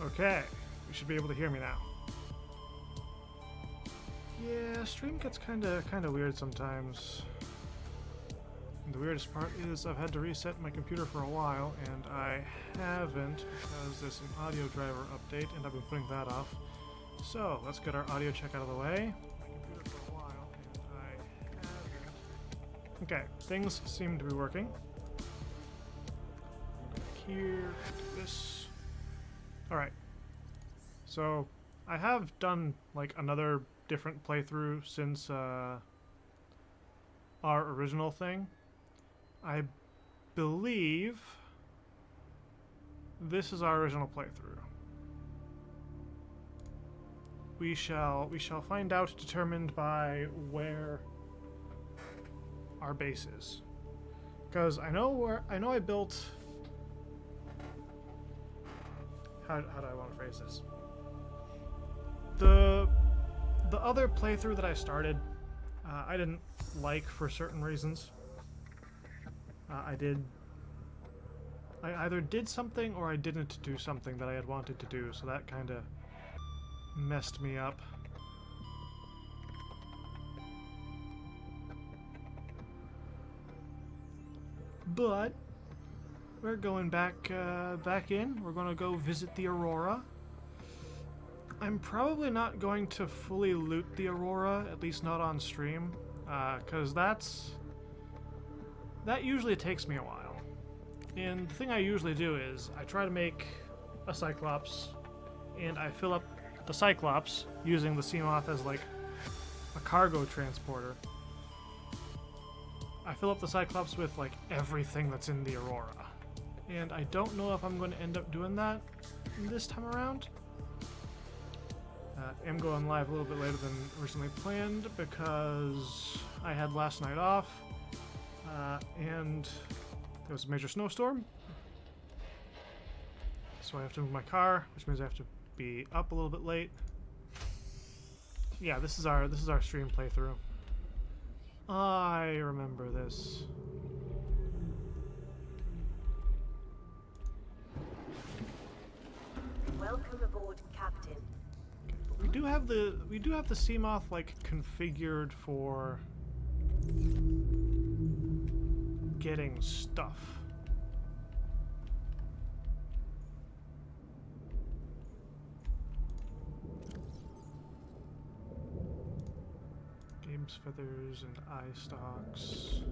Okay, you should be able to hear me now. Yeah, stream gets kinda weird sometimes. And the weirdest part is I've had to reset my computer for a while, and I haven't because there's an audio driver update, and I've been putting that off. So let's get our audio check out of the way. My computer for a while, and I haven't. Okay, things seem to be working. Back here, do this. Alright. So I have done like another different playthrough since our original thing. I believe this is our original playthrough. We shall find out, determined by where our base is. Because I know I built. How do I want to phrase this? The other playthrough that I started, I didn't like for certain reasons. I either did something or I didn't do something that I had wanted to do, so that kind of messed me up. But we're going back in. We're going to go visit the Aurora. I'm probably not going to fully loot the Aurora, at least not on stream, because that usually takes me a while. And the thing I usually do is I try to make a Cyclops, and I fill up the Cyclops using the Seamoth as like a cargo transporter. I fill up the Cyclops with like everything that's in the Aurora. And I don't know if I'm going to end up doing that this time around. I'm going live a little bit later than originally planned because I had last night off and there was a major snowstorm. So I have to move my car, which means I have to be up a little bit late. Yeah, this is our stream playthrough. I remember this. Welcome aboard, Captain. We do have the Seamoth like configured for getting stuff. Game's feathers and eye stalks.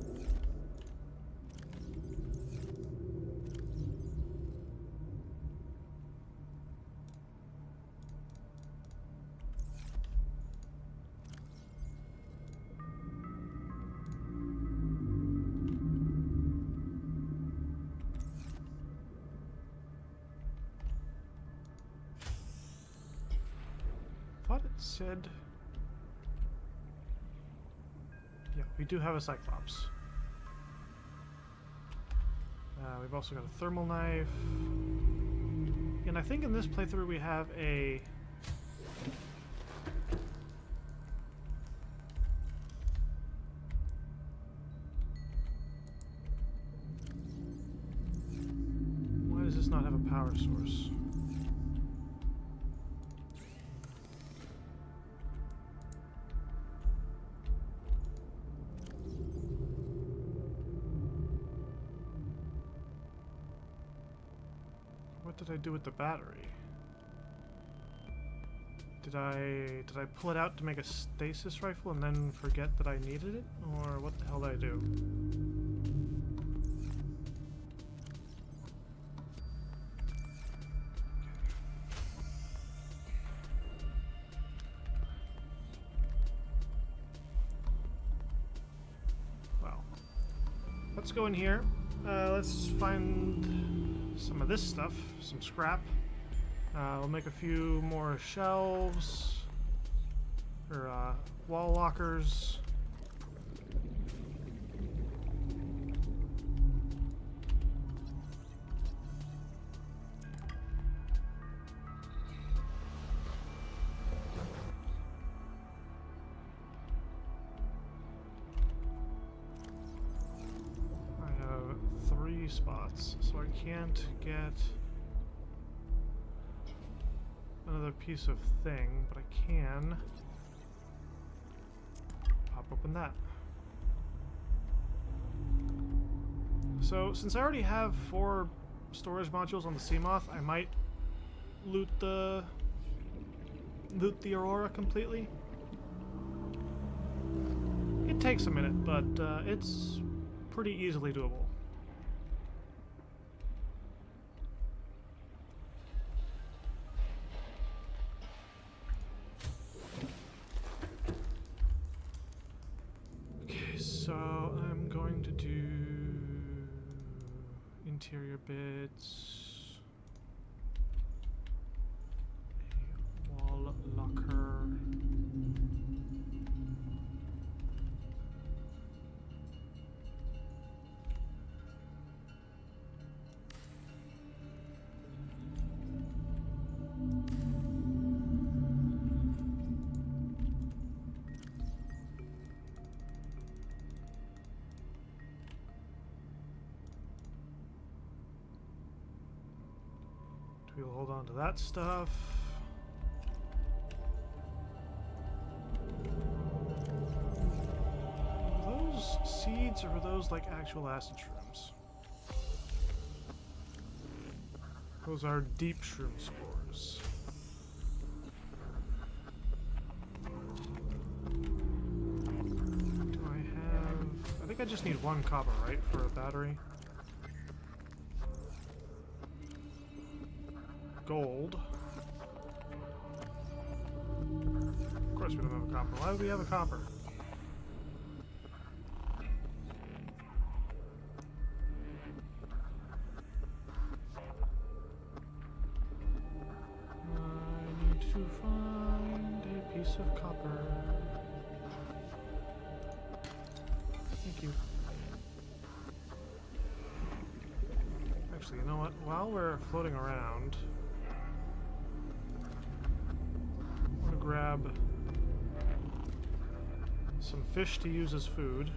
Thought it said. Yeah, we do have a Cyclops. We've also got a thermal knife. And I think in this playthrough we have a... Why does this not have a power source? What did I do with the battery? Did I pull it out to make a stasis rifle and then forget that I needed it? Or what the hell did I do? Well, let's go in here. Let's find some of this stuff, some scrap. We'll make a few more shelves, or wall lockers. I have 3 spots, so I can't get... another piece of thing, but I can pop open that. So, since I already have 4 storage modules on the Seamoth, I might loot the Aurora completely. It takes a minute, but it's pretty easily doable. Okay, so I'm going to do interior bits, a wall locker. We'll hold on to that stuff. Are those seeds or are those like actual acid shrooms? Those are deep shroom spores. Do I have... I think I just need 1 copper, right, for a battery? Gold. Of course we don't have a copper. Why would we have a copper? I need to find a piece of copper. Thank you. Actually, you know what? While we're floating around, grab some fish to use as food.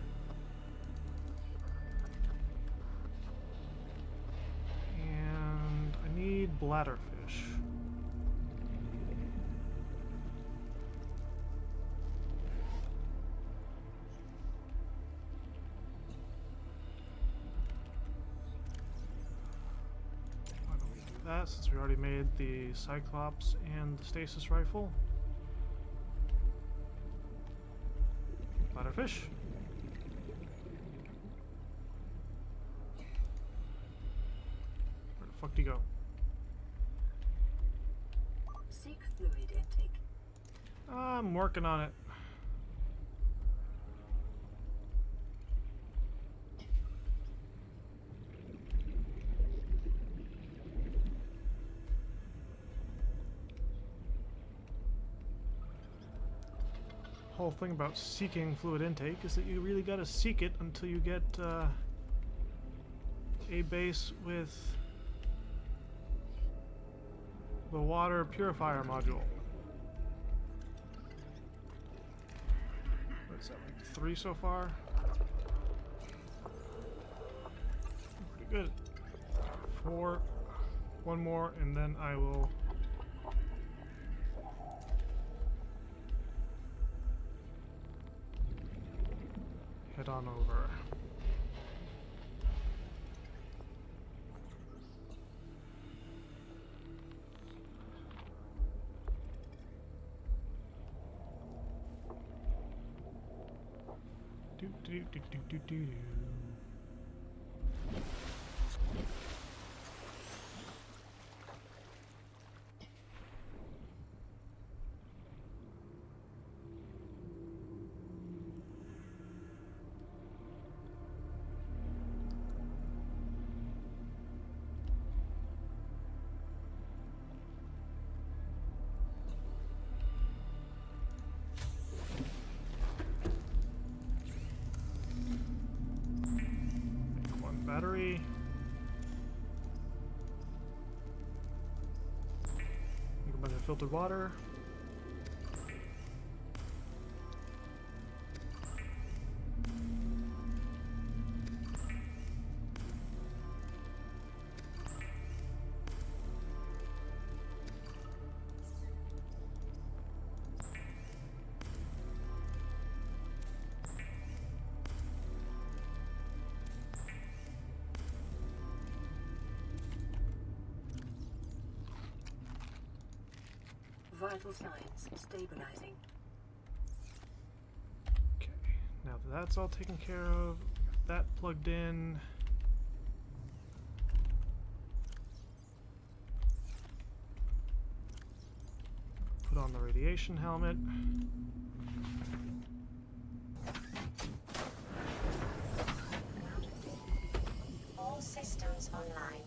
And I need bladderfish. Why don't we do that since we already made the Cyclops and the stasis rifle? Fish. Where the fuck do you go? Seek fluid intake. I'm working on it. Whole thing about seeking fluid intake is that you really gotta seek it until you get a base with the water purifier module. What's that, like 3 so far? Pretty good. 4. 1 more, and then I will head on over. Do do do do do do do. Battery. Make a bunch of filtered water. Vital signs stabilizing. Okay, now that that's all taken care of, that plugged in. Put on the radiation helmet. All systems online.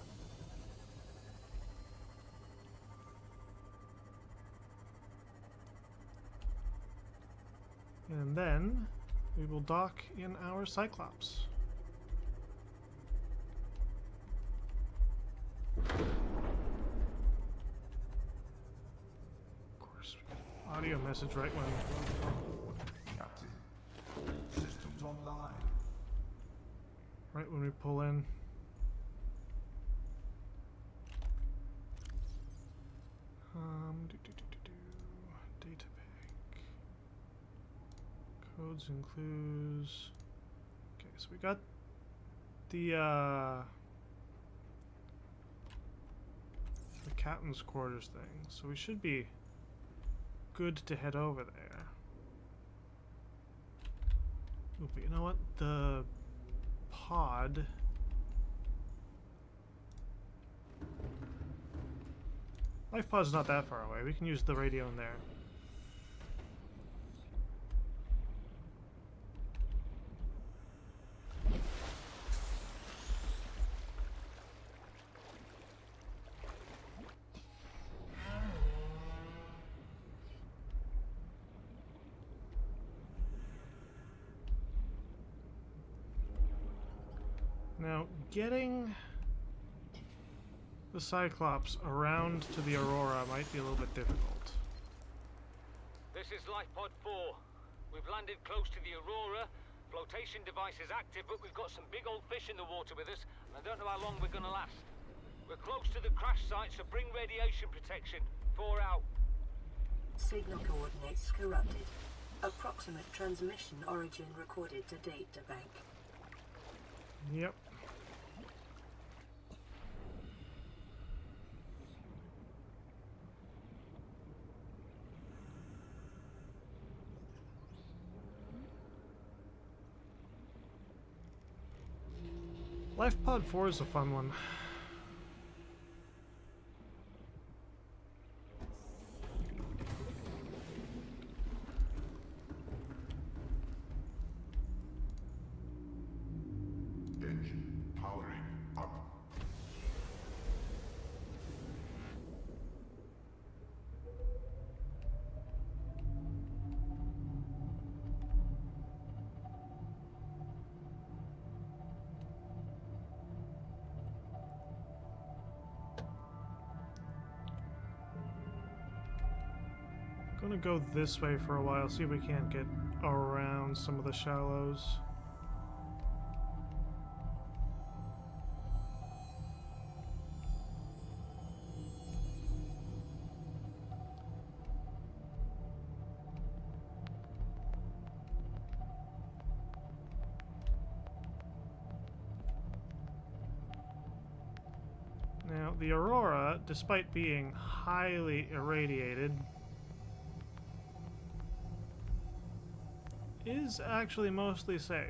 And then we will dock in our Cyclops. Of course, we get an audio message right when Captain, all systems online. right when we pull in. Data bank. Codes and clues. Okay, so we got the captain's quarters thing, so we should be good to head over there. Ooh, but you know what? The pod. Life pod's not that far away. We can use the radio in there. Now, getting the Cyclops around to the Aurora might be a little bit difficult. This is Lifepod 4. We've landed close to the Aurora. Flotation device is active, but we've got some big old fish in the water with us, and I don't know how long we're gonna last. We're close to the crash site, so bring radiation protection. 4 out. Signal coordinates corrupted. Approximate transmission origin recorded to data bank. Yep. Lifepod 4 is a fun one. Engine powering up. Gonna go this way for a while, see if we can't get around some of the shallows. Now, the Aurora, despite being highly irradiated, is actually mostly safe.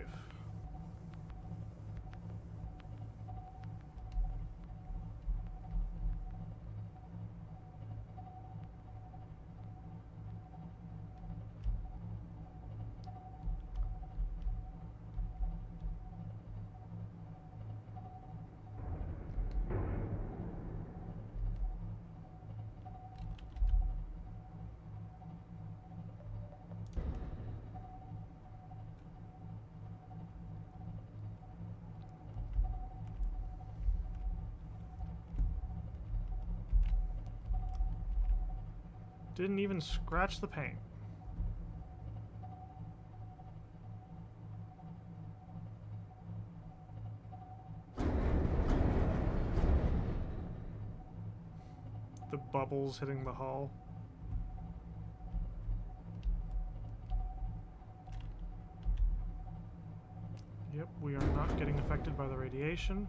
Didn't even scratch the paint. The bubbles hitting the hull. Yep, we are not getting affected by the radiation.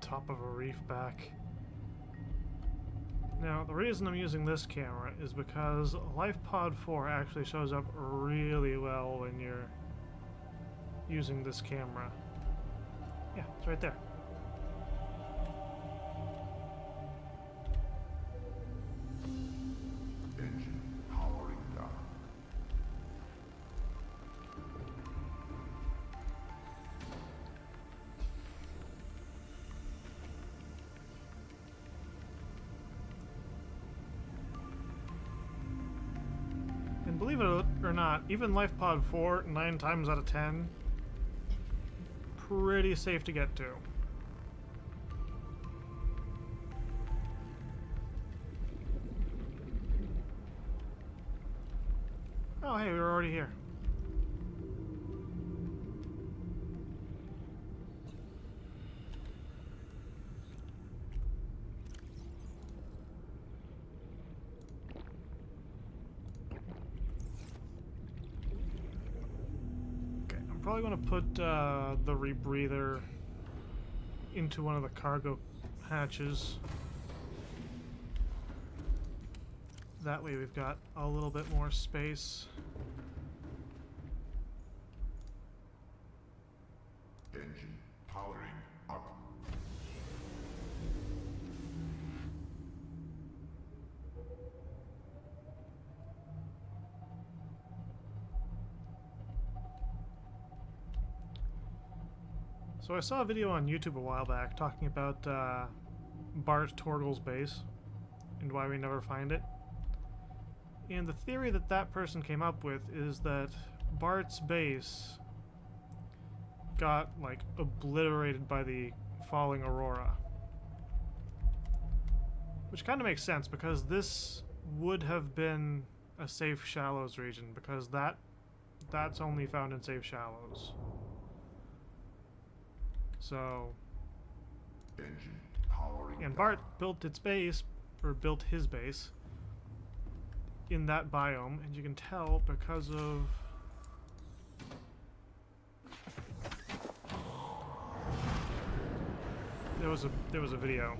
top of a reef back. Now, the reason I'm using this camera is because LifePod 4 actually shows up really well when you're using this camera. Yeah, it's right there. Engine powering down. And believe it or not, even LifePod 4, 9 times out of 10, pretty safe to get to. Oh, hey, we were already here. Okay, I'm probably going to put the rebreather into one of the cargo hatches. That way we've got a little bit more space. Engine powering up. So I saw a video on YouTube a while back talking about Bart Torgal's base and why we never find it. And the theory that that person came up with is that Bart's base got, like, obliterated by the falling Aurora. Which kind of makes sense, because this would have been a safe shallows region, because that's only found in safe shallows. So... Engine powering And Bart built its base, or built his base, in that biome, and you can tell because of there was a video,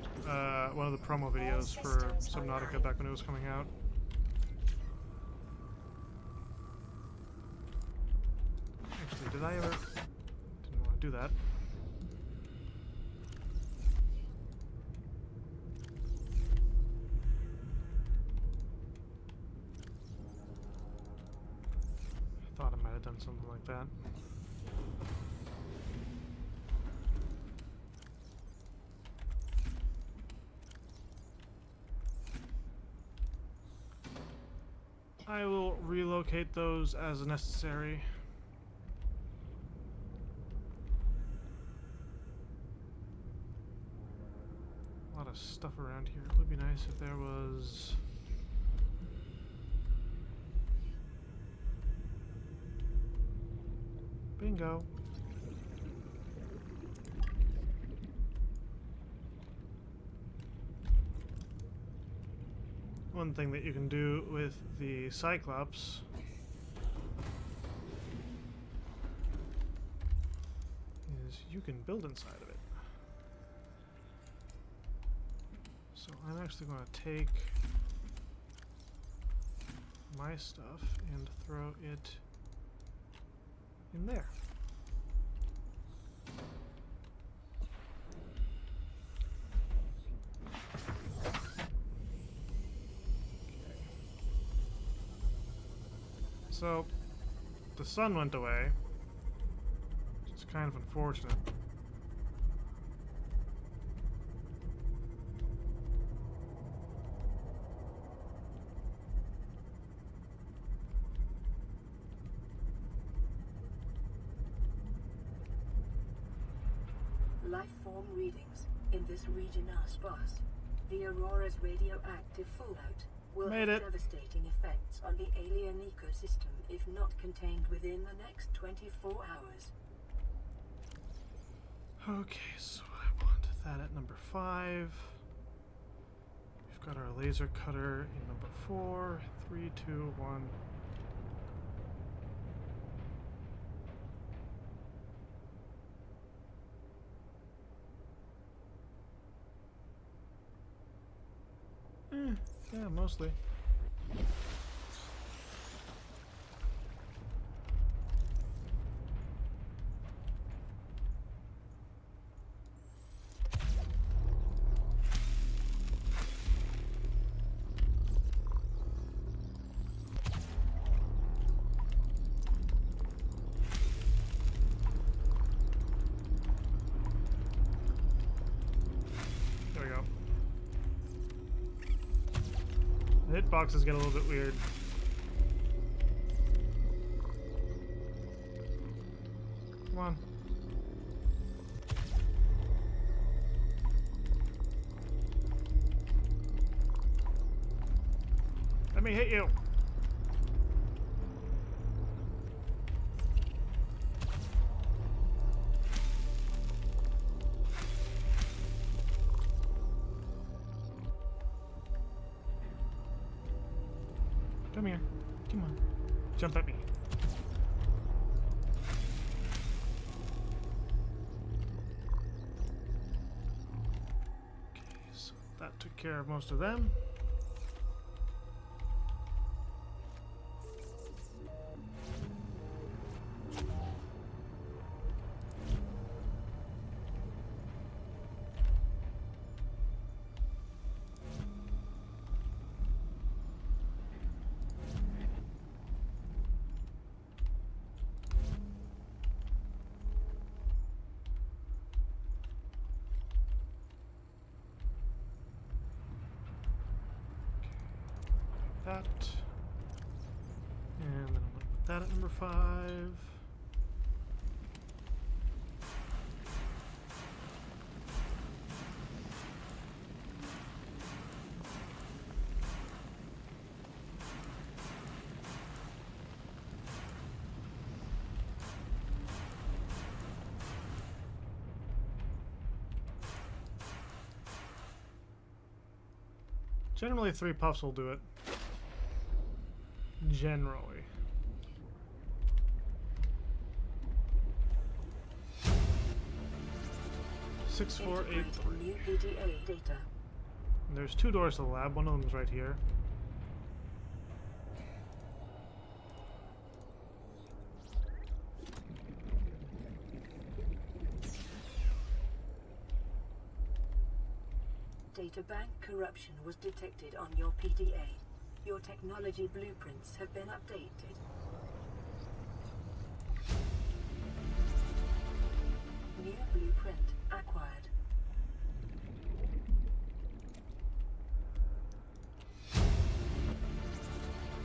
one of the promo videos for Subnautica back when it was coming out. Actually, did I ever? Didn't want to do that. Thought I might have done something like that. I will relocate those as necessary. A lot of stuff around here. It would be nice if there was... Bingo. One thing that you can do with the Cyclops is you can build inside of it. So I'm actually going to take my stuff and throw it in there. So, the sun went away, which is kind of unfortunate. Life form readings in this region are sparse. The Aurora's radioactive fallout will Made have it. devastating effects on the alien ecosystem if not contained within the next 24 hours. Okay, so I want that at number 5. We've got our laser cutter in number 4. 3, 2, 1. Yeah, mostly. There we go. The hitboxes get a little bit weird. Come on. Let me hit you. Come here. Come on. Jump at me. Okay, so that took care of most of them. That. And then I'm going to put that at number 5. Generally 3 puffs will do it. Generally. Six, 4, 8, 3. New PDA data. And there's 2 doors to the lab. One of them's right here. Data bank corruption was detected on your PDA. Your technology blueprints have been updated. New blueprint acquired.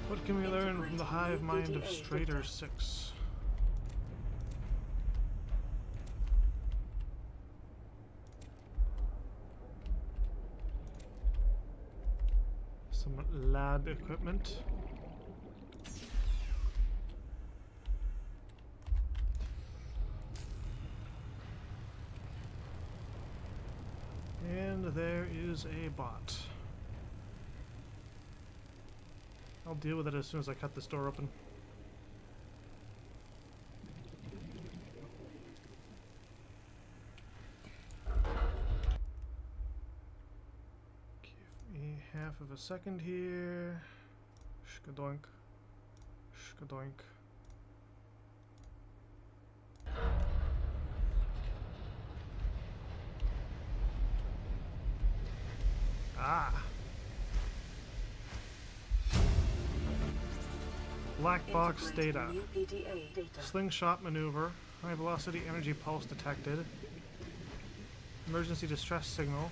What can we learn from the hive mind of Strader 6? Some lab equipment. And there is a bot. I'll deal with it as soon as I cut this door open. Give me half of a second here. Shkadoink. Shkadoink. Ah! Black box data. New PDA data. Slingshot maneuver. High velocity energy pulse detected. Emergency distress signal.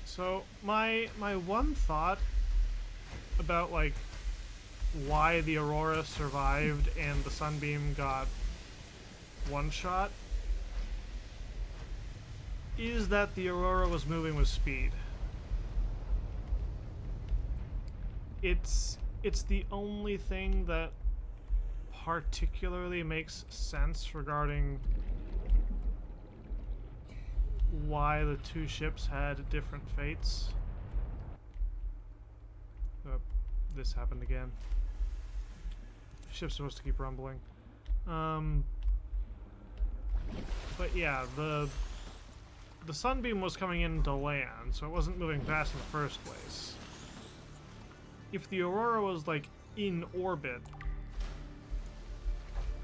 So my one thought about like why the Aurora survived and the Sunbeam got one shot is that the Aurora was moving with speed. It's the only thing that particularly makes sense regarding why the 2 ships had different fates. This happened again. Ship's supposed to keep rumbling. But yeah, the sunbeam was coming into land, so it wasn't moving fast in the first place. If the Aurora was like in orbit,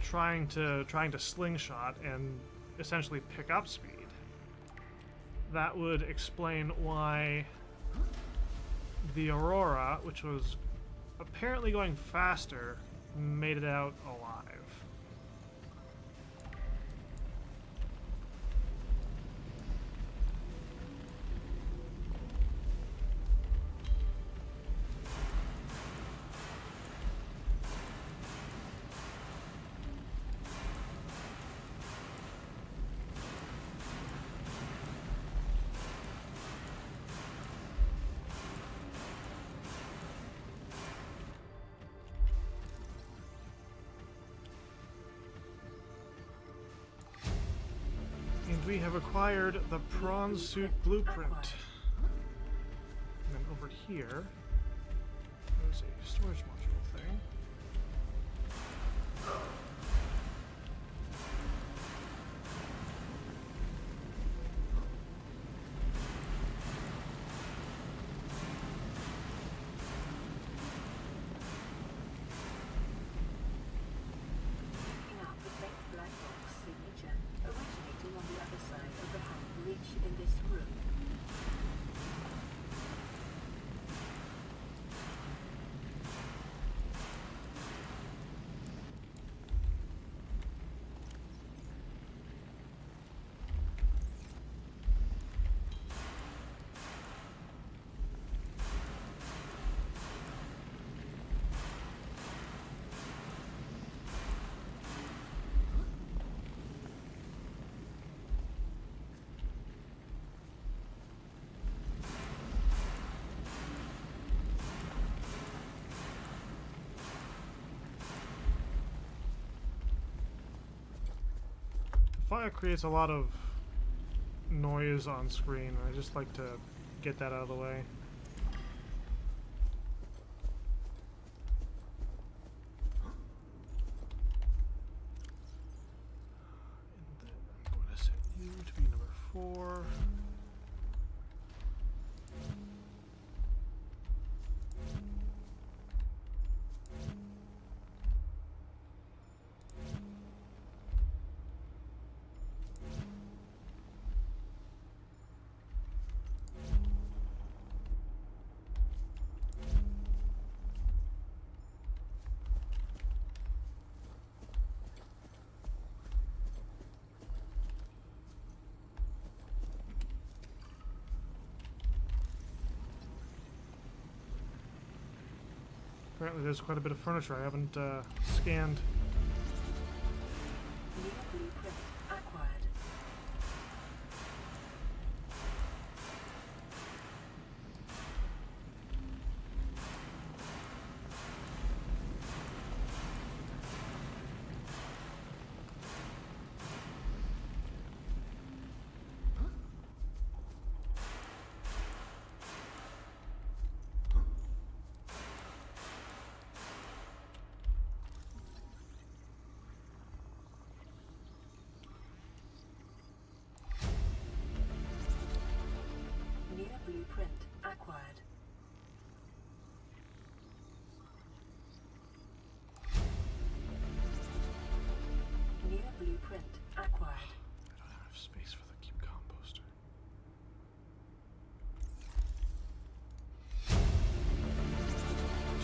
trying to slingshot and essentially pick up speed, that would explain why the Aurora, which was apparently going faster, made it out alive. And we have acquired the prawn suit blueprint. And then over here, there's a storage module thing. Picking up the fake black box signature originating on the other side of the hull breach in this room. Fire creates a lot of noise on screen, and I just like to get that out of the way. And then I'm going to set you to be number 4. Apparently there's quite a bit of furniture I haven't scanned. New blueprint acquired. New blueprint acquired. New blueprint acquired. I don't have space for the cube composter.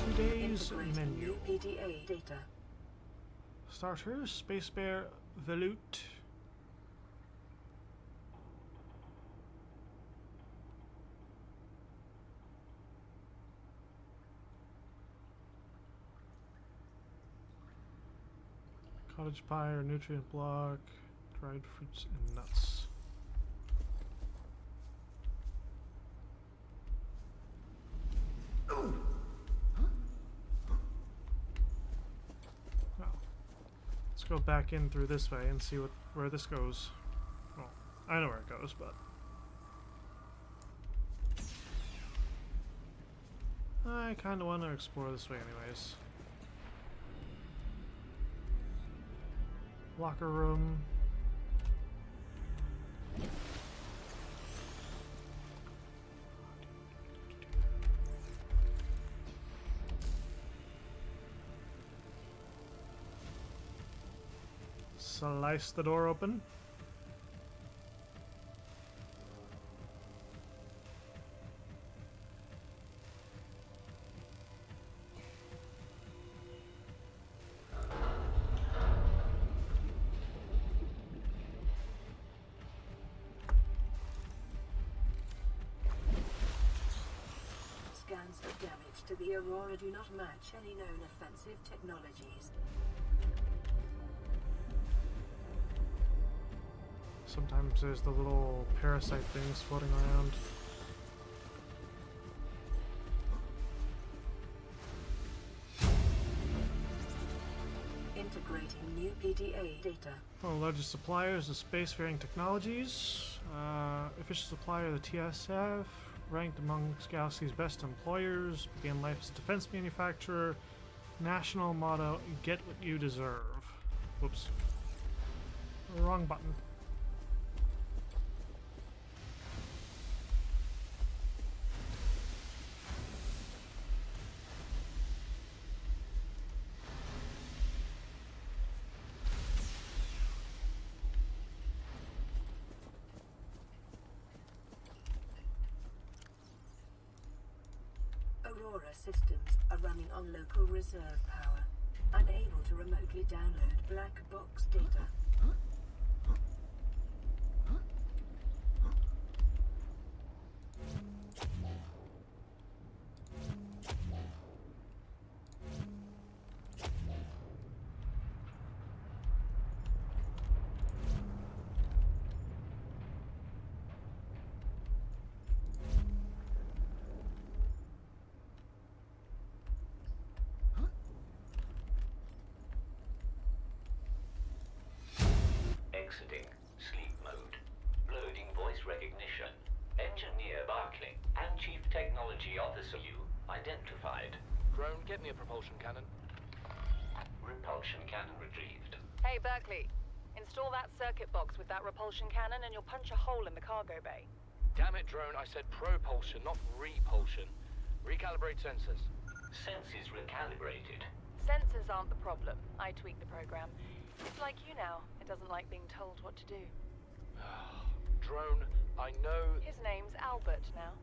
2 days Integrating menu. new PDA data. Starter, Space Bear, Veloute. Cottage pie or nutrient block, dried fruits and nuts. Well, let's go back in through this way and see where this goes. Well, I know where it goes, but I kind of want to explore this way anyways. Locker room. Slice the door open. Scans of damage to the Aurora do not match any known offensive technologies. Sometimes there's the little parasite things floating around. Integrating new PDA data. One of the largest suppliers of spacefaring technologies. Official supplier of the TSF. Ranked amongst Galaxy's best employers. Began life as a defense manufacturer. National motto, get what you deserve. Whoops. Wrong button. Aurora systems are running on local reserve power, unable to remotely download black box data. Exiting sleep mode. Loading voice recognition. Engineer Barclay and Chief Technology Officer you identified. Drone, get me a propulsion cannon. Repulsion cannon retrieved. Hey, Berkeley. Install that circuit box with that repulsion cannon and you'll punch a hole in the cargo bay. Damn it, Drone, I said propulsion, not repulsion. Recalibrate sensors. Senses recalibrated. Sensors aren't the problem. I tweak the program. It's like you now. It doesn't like being told what to do. Drone, I know... His name's Albert now.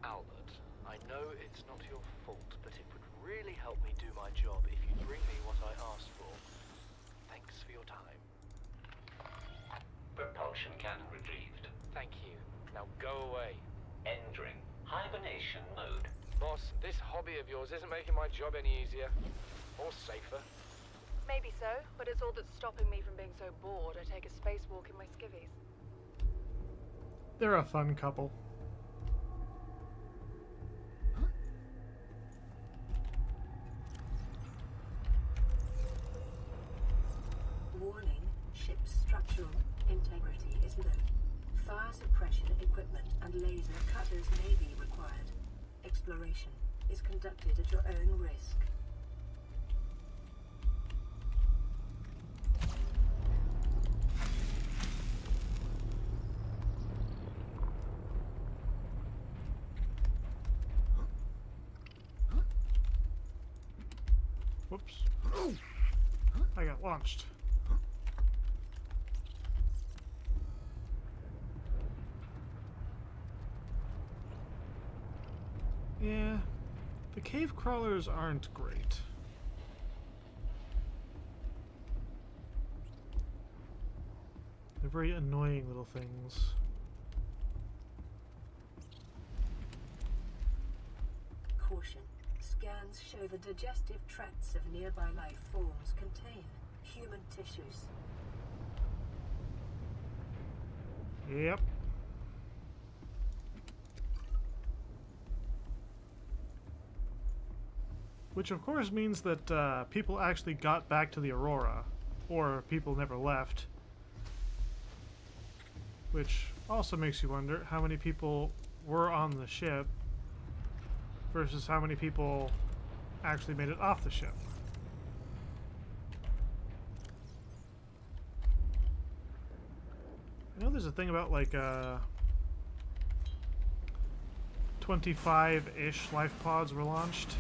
Albert, I know it's not your fault, but it would really help me do my job if you'd bring me what I asked for. Thanks for your time. Propulsion cannon retrieved. Thank you. Now go away. Entering hibernation mode. Boss, this hobby of yours isn't making my job any easier. Or safer. Maybe so, but it's all that's stopping me from being so bored I take a spacewalk in my skivvies. They're a fun couple. Warning, ship's structural integrity is low. Fire suppression equipment and laser cutters may be required. Exploration is conducted at your own risk. Whoops. I got launched. Yeah, the cave crawlers aren't great. They're very annoying little things. Caution. Scans show the digestive tracts of nearby life forms contain human tissues. Yep. Which of course means that people actually got back to the Aurora, or people never left. Which also makes you wonder how many people were on the ship versus how many people actually made it off the ship. I know there's a thing about like 25-ish life pods were launched.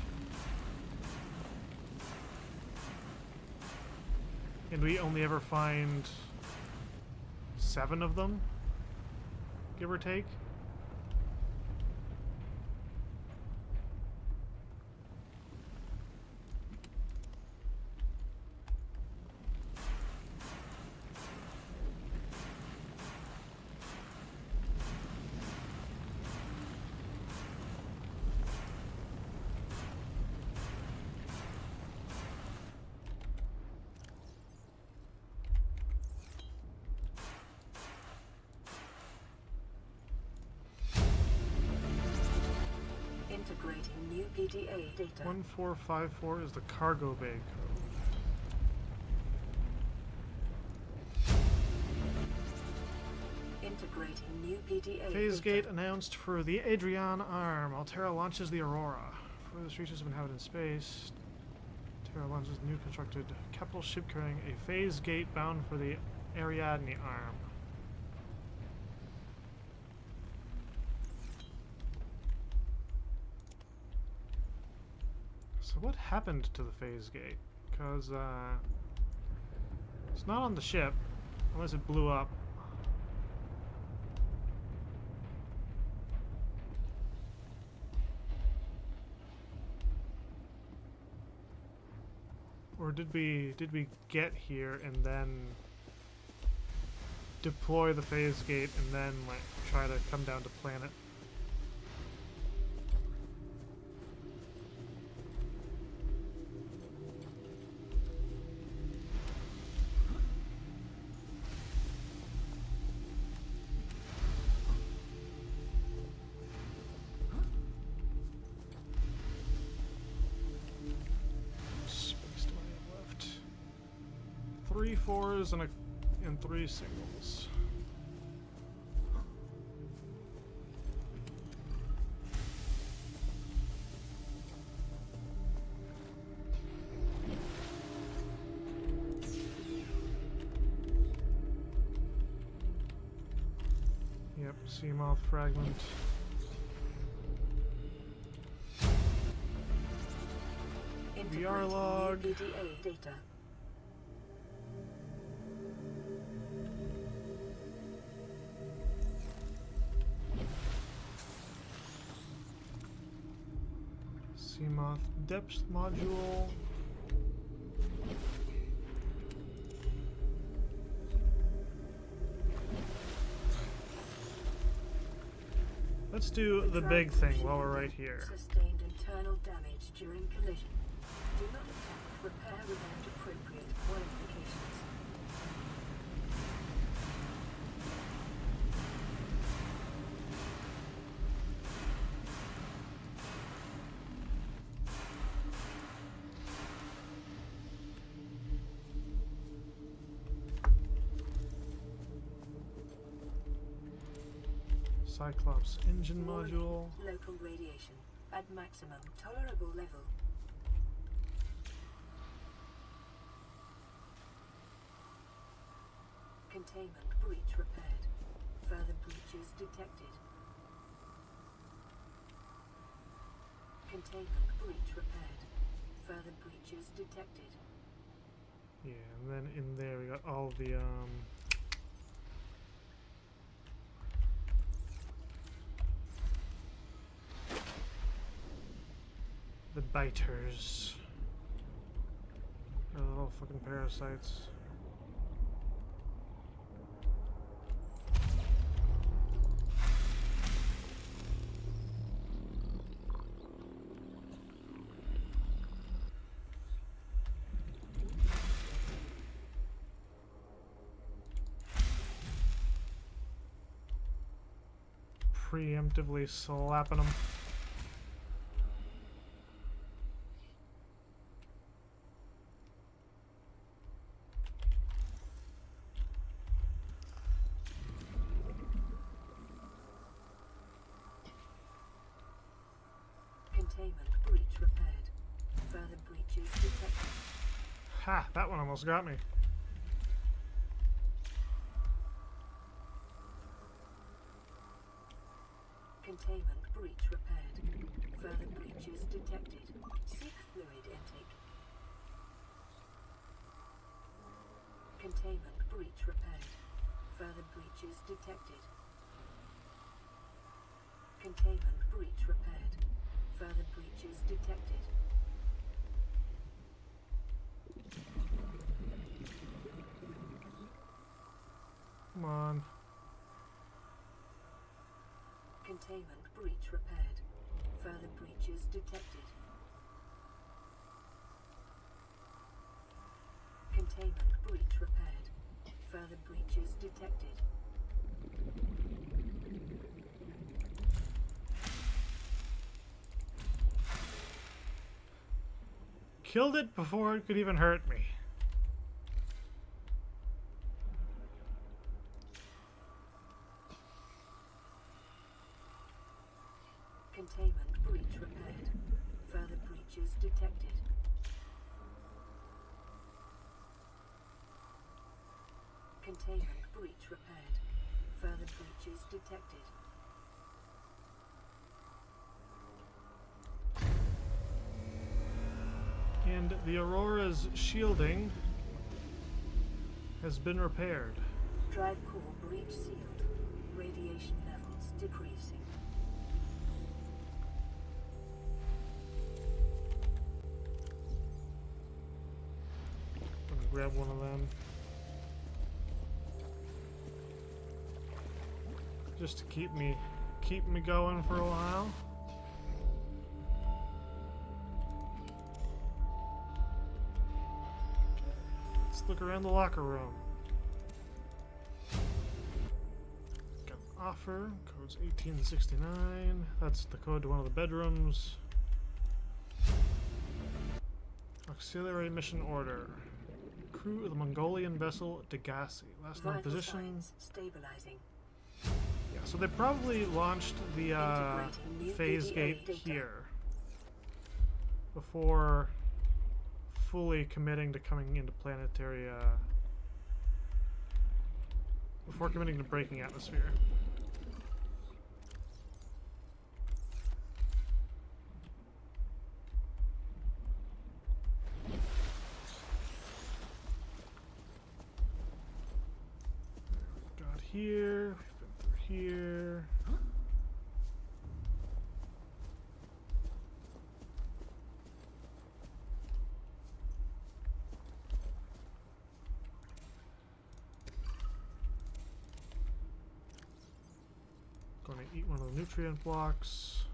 And we only ever find 7 of them, give or take. Integrating new PDA data. 1454 is the cargo bay code. Integrating new PDA Phase data. gate announced for the Adrian arm. Altera launches the Aurora. Furthest reaches of inhabited space. Terra launches new constructed capital ship carrying a phase gate bound for the Ariadne arm. So what happened to the phase gate? Because it's not on the ship, unless it blew up. Or did we get here and then deploy the phase gate and then like try to come down to planet? Three fours and 3 singles. Yep, Seamoth fragment. VR log. PDA data. Seamoth depth module. Let's do the big thing while we're right here. Sustained internal damage during collision. Do not attempt repair without appropriate qualifications. Cyclops engine module. Local radiation at maximum tolerable level. Containment breach repaired. Further breaches detected. Containment breach repaired. Further breaches detected. Yeah, and then in there we got all the biters. The little fucking parasites. Preemptively slapping them. Containment breach repaired. Further breaches detected. Ha! That one almost got me. Containment breach repaired. Further breaches detected. Seek fluid intake. Containment breach repaired. Further breaches detected. Containment breach repaired. Further breaches detected. Come on. Containment breach repaired. Further breaches detected. Containment breach repaired. Further breaches detected. Killed it before it could even hurt me. Containment breach repaired. Further breaches detected. Containment breach repaired. Further breaches detected. And the Aurora's shielding has been repaired. Drive core breach sealed. Radiation levels decreasing. I'm gonna grab one of them. Just to keep me going for a while. Let's look around the locker room. Got an offer. Code's 1869. That's the code to one of the bedrooms. Auxiliary mission order. Crew of the Mongolian vessel Degassi. Last known Vital position. signs stabilizing. Yeah, so they probably launched the Integrating new phase PDA gate data. here before fully committing to coming into planetary, before committing to breaking atmosphere. Got here, we've been through here. Going to eat one of the nutrient blocks.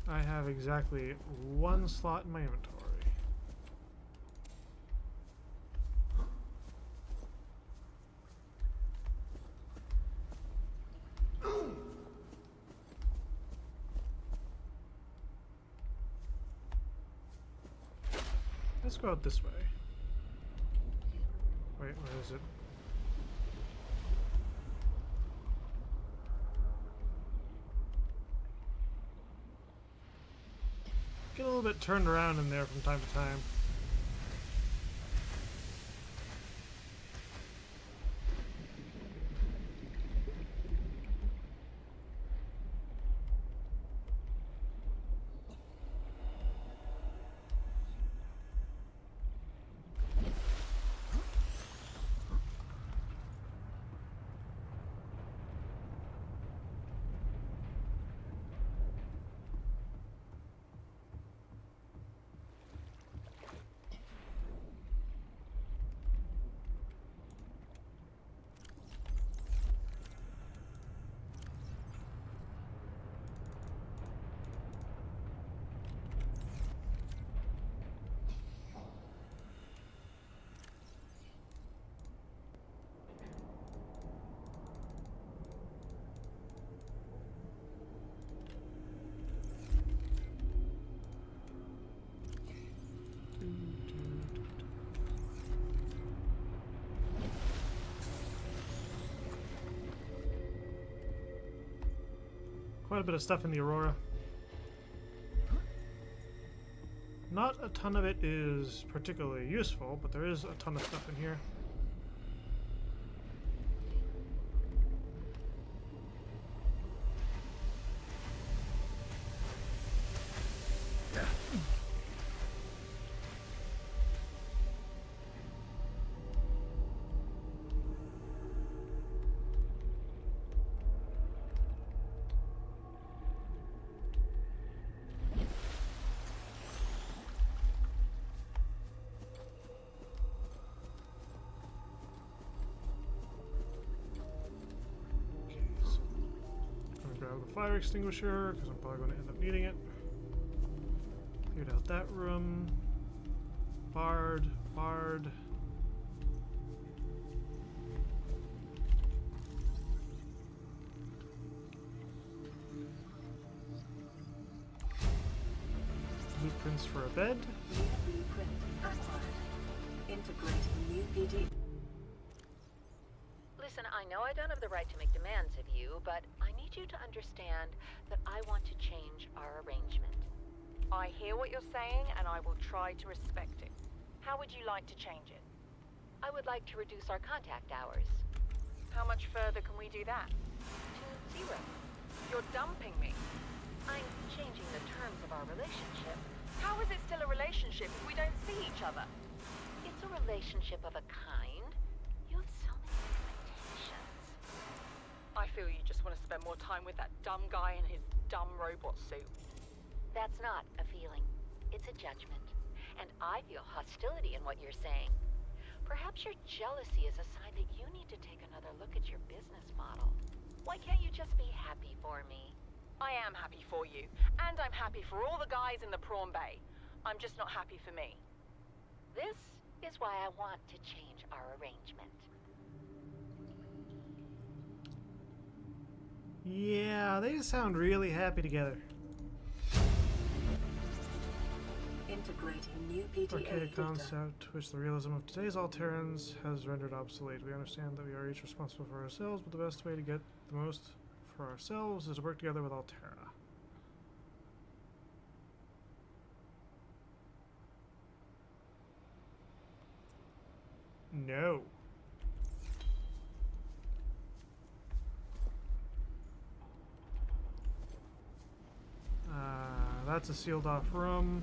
I have exactly one slot in my inventory. Let's go out this way. Wait, where is it? Get a little bit turned around in there from time to time. Quite a bit of stuff in the Aurora. Not a ton of it is particularly useful, but there is a ton of stuff in here. Grab the fire extinguisher because I'm probably going to end up needing it. Cleared out that room. Bard. Blueprints for a bed. New blueprint acquired. Integrating new PD. Listen, I know I don't have the right to make demands of you, but I need you to understand that I want to change our arrangement. I hear what you're saying, and I will try to respect it. How would you like to change it? I would like to reduce our contact hours How much further can we do that? to 0. You're dumping me. I'm changing the terms of our relationship. How is it still a relationship if we don't see each other? It's a relationship of a kind. You have so many expectations. I feel you just want to spend more time with that dumb guy in his dumb robot suit. That's not a feeling. It's a judgment. And I feel hostility in what you're saying. Perhaps your jealousy is a sign that you need to take another look at your business model. Why can't you just be happy for me? I am happy for you, and I'm happy for all the guys in the prawn bay. I'm just not happy for me. This is why I want to change our arrangement. Yeah, they sound really happy together. Integrating new PDA Archaic data. concept which the realism of today's Alterans has rendered obsolete. We understand that we are each responsible for ourselves, but the best way to get the most for ourselves is to work together with Altera. No. That's a sealed off room.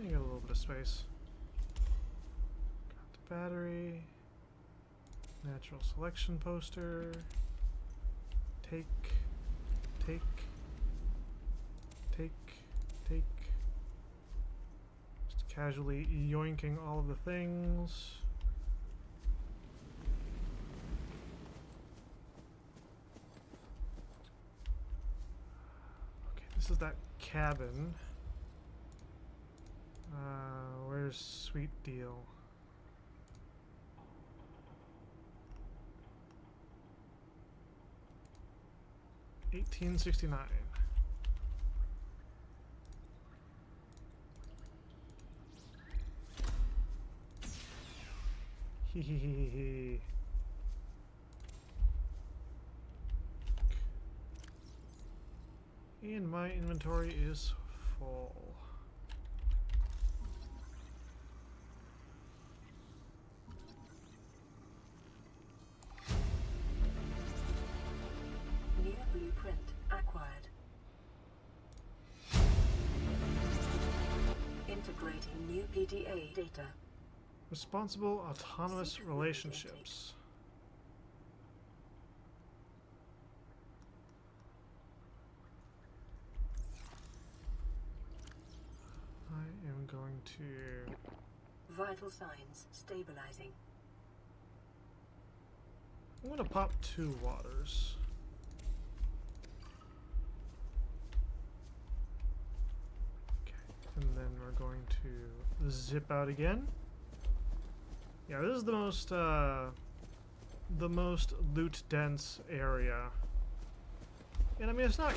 You got a little bit of space. Got the battery. Natural selection poster. Take. Just casually yoinking all of the things. Okay, this is that cabin. Where's Sweet Deal? $18.69. Hehehehe. And my inventory is full. New blueprint acquired. Integrating new PDA data. Responsible autonomous relationships. I am going to... Vital signs stabilizing. I'm going to pop 2 waters. Okay, and then we're going to zip out again. Yeah, this is the most loot dense area. And I mean it's not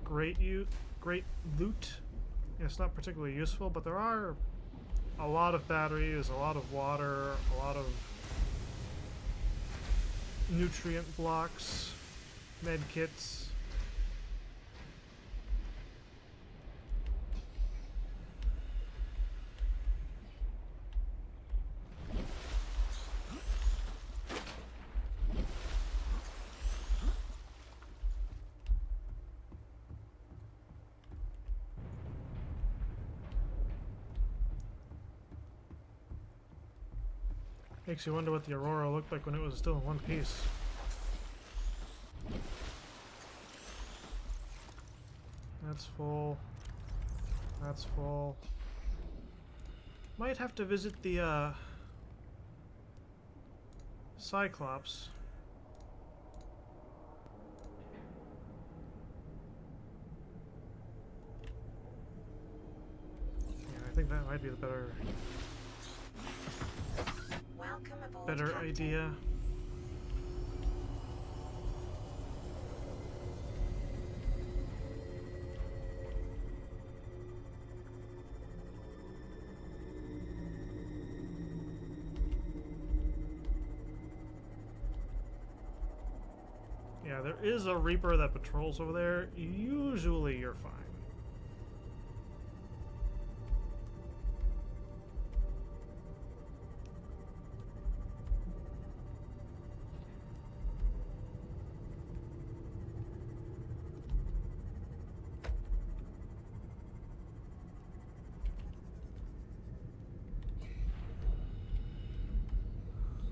great loot. It's not particularly useful, but there are a lot of batteries, a lot of water, a lot of nutrient blocks, med kits. Makes you wonder what the Aurora looked like when it was still in one piece. That's full. That's full. Might have to visit the Cyclops. Yeah, I think that might be the Welcome aboard, better Captain. idea. Yeah, there is a Reaper that patrols over there. Usually you're fine.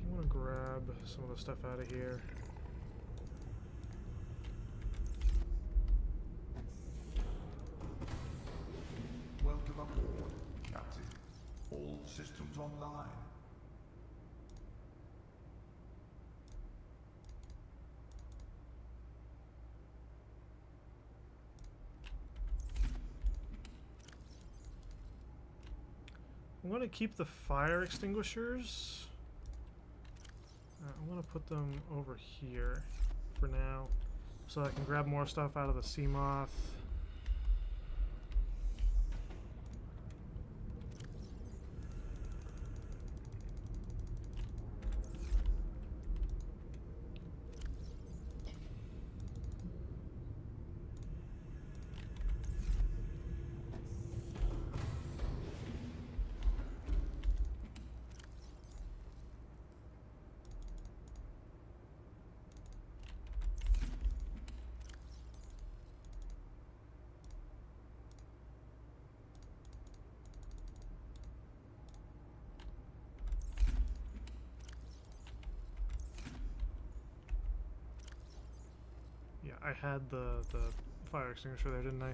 I want to grab some of the stuff out of here. Welcome aboard, Captain. All systems online. I'm going to keep the fire extinguishers. I'm going to put them over here for now, so I can grab more stuff out of the sea moth. Yeah, I had the fire extinguisher there, didn't I?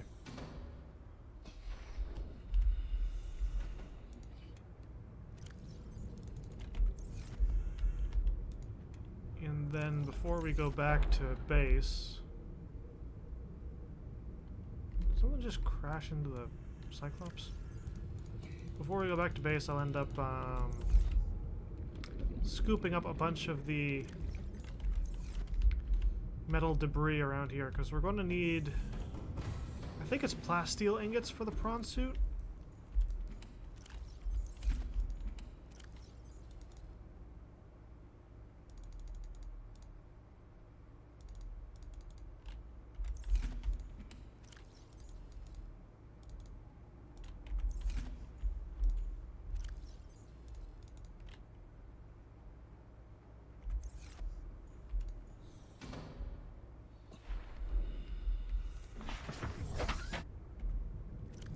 And then before we go back to base, did someone just crash into the Cyclops? Before we go back to base, I'll end up scooping up a bunch of the metal debris around here, because we're going to need, I think it's plasteel ingots for the prawn suit.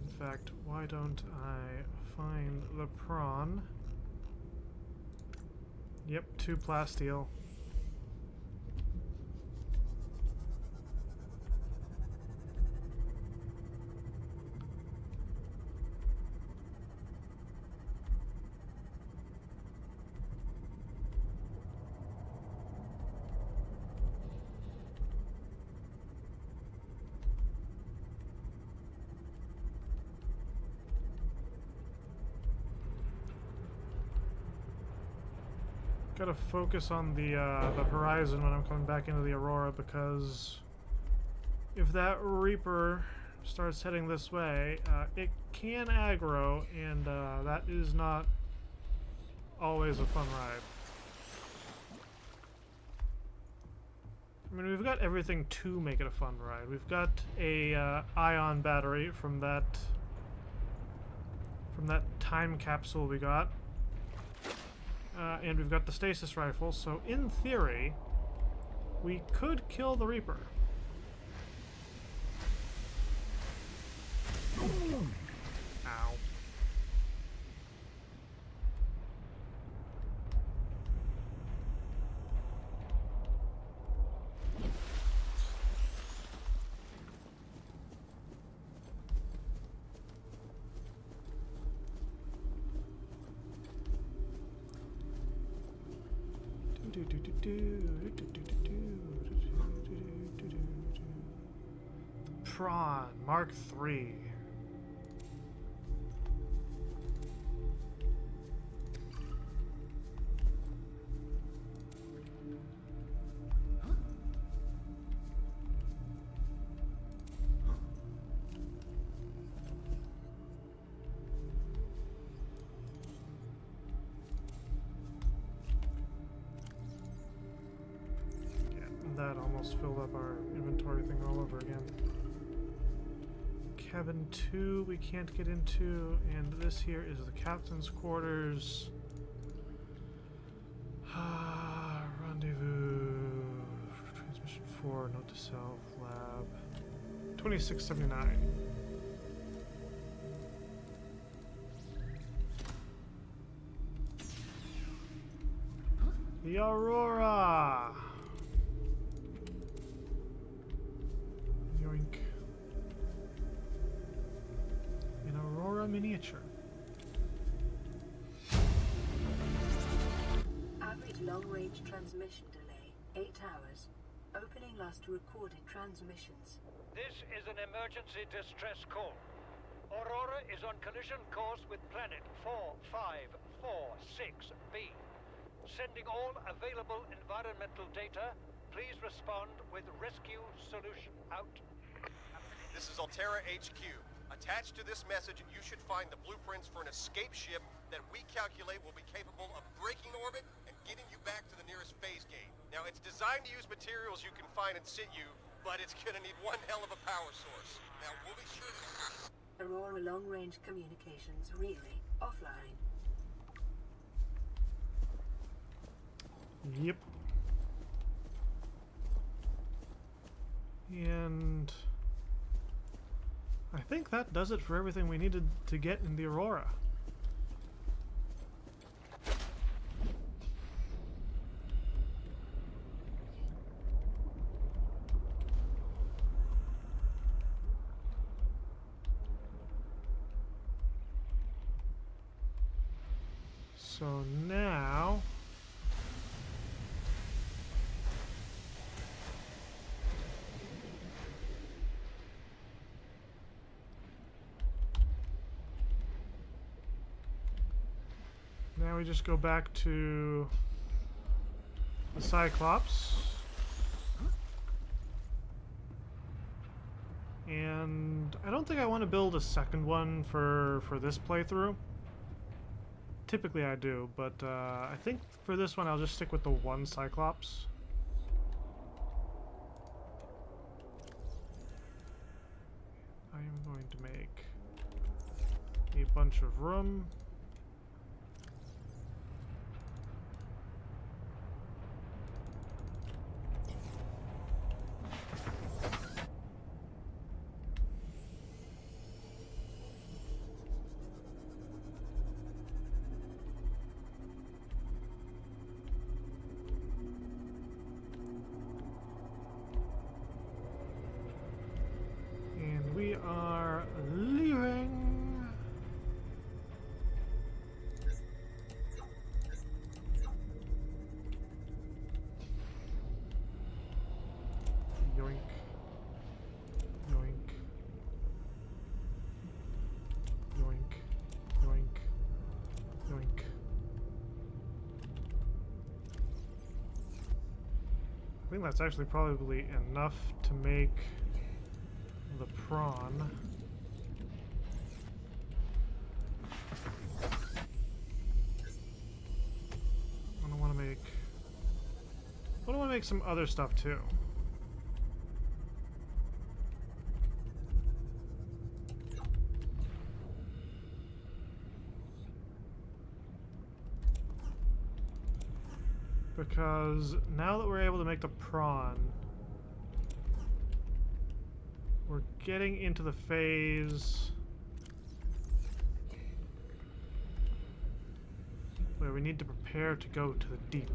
In fact, why don't I find the prawn? Yep, 2 plasteel. Gotta focus on the horizon when I'm coming back into the Aurora, because if that Reaper starts heading this way, it can aggro, and that is not always a fun ride. I mean, we've got everything to make it a fun ride. We've got a ion battery from that time capsule we got. And we've got the stasis rifle, so in theory, we could kill the Reaper. Ow. Prawn Mark III. That almost filled up our inventory thing all over again. Cabin 2 we can't get into, and this here is the captain's quarters. Rendezvous. Transmission 4, note to self, lab. 2679. The Aurora! Yoink. An Aurora miniature. Average long-range transmission delay, 8 hours. Opening last recorded transmissions. This is an emergency distress call. Aurora is on collision course with planet 4546b. Sending all available environmental data. Please respond with rescue solution out. This is Altera HQ. Attached to this message, you should find the blueprints for an escape ship that we calculate will be capable of breaking orbit and getting you back to the nearest phase gate. Now, it's designed to use materials you can find in situ, but it's gonna need one hell of a power source. Now, we'll be sure to... Aurora long-range communications relay offline. Yep. And I think that does it for everything we needed to get in the Aurora. So now we just go back to the Cyclops, and I don't think I want to build a second one for this playthrough. Typically I do, but I think for this one I'll just stick with the one Cyclops. I am going to make a bunch of room. We are leaving. Yoink. Yoink. Yoink. Yoink. Yoink. I think that's actually probably enough to make the prawn. I want to make some other stuff too. Because now that we're able to make the prawn, we're getting into the phase where we need to prepare to go to the deep.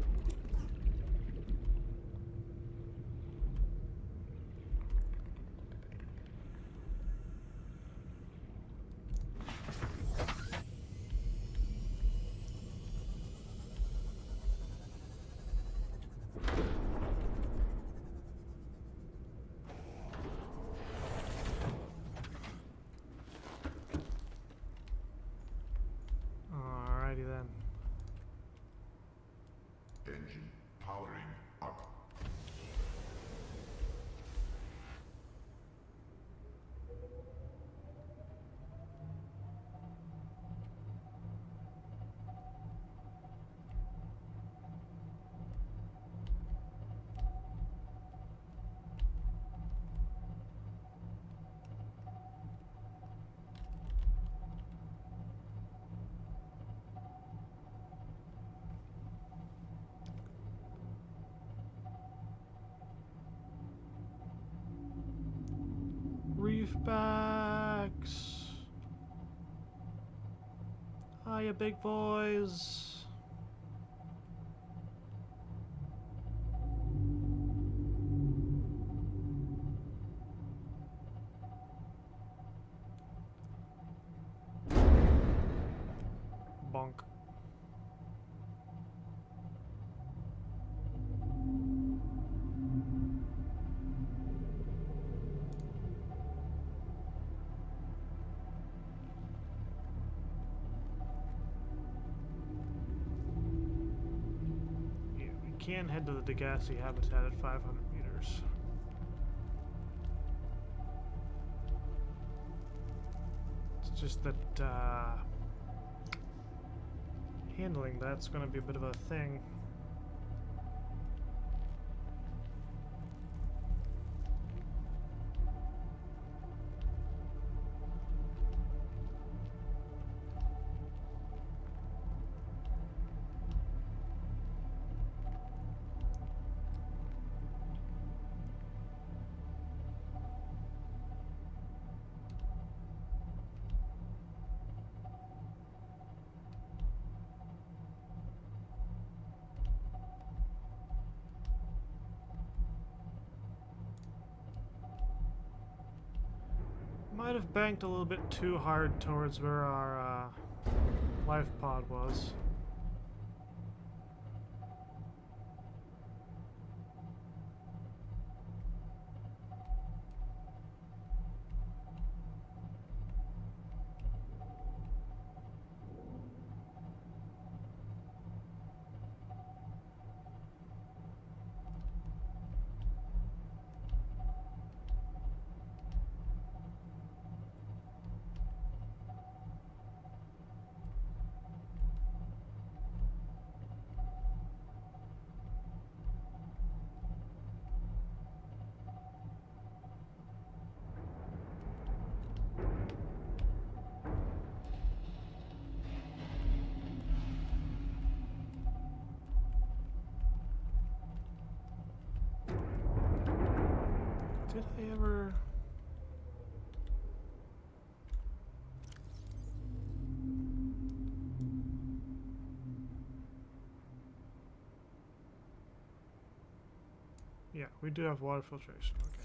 Reef backs. Hiya, big boys. Bonk. Yeah, we can head to the Degassi habitat at 500 meters. It's just that handling that's going to be a bit of a thing. Might have banked a little bit too hard towards where our life pod was. Did I ever... Yeah, we do have water filtration, okay.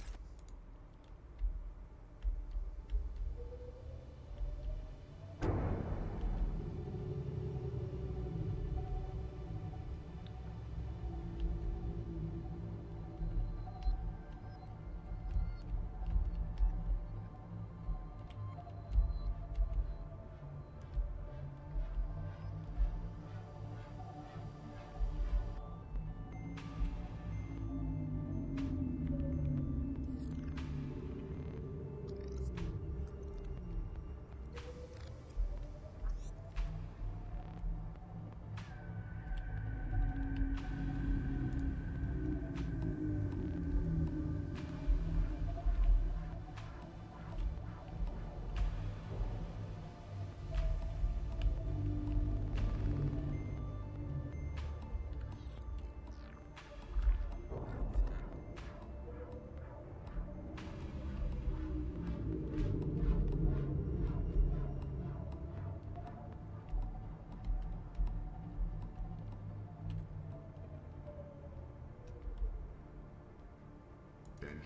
Engine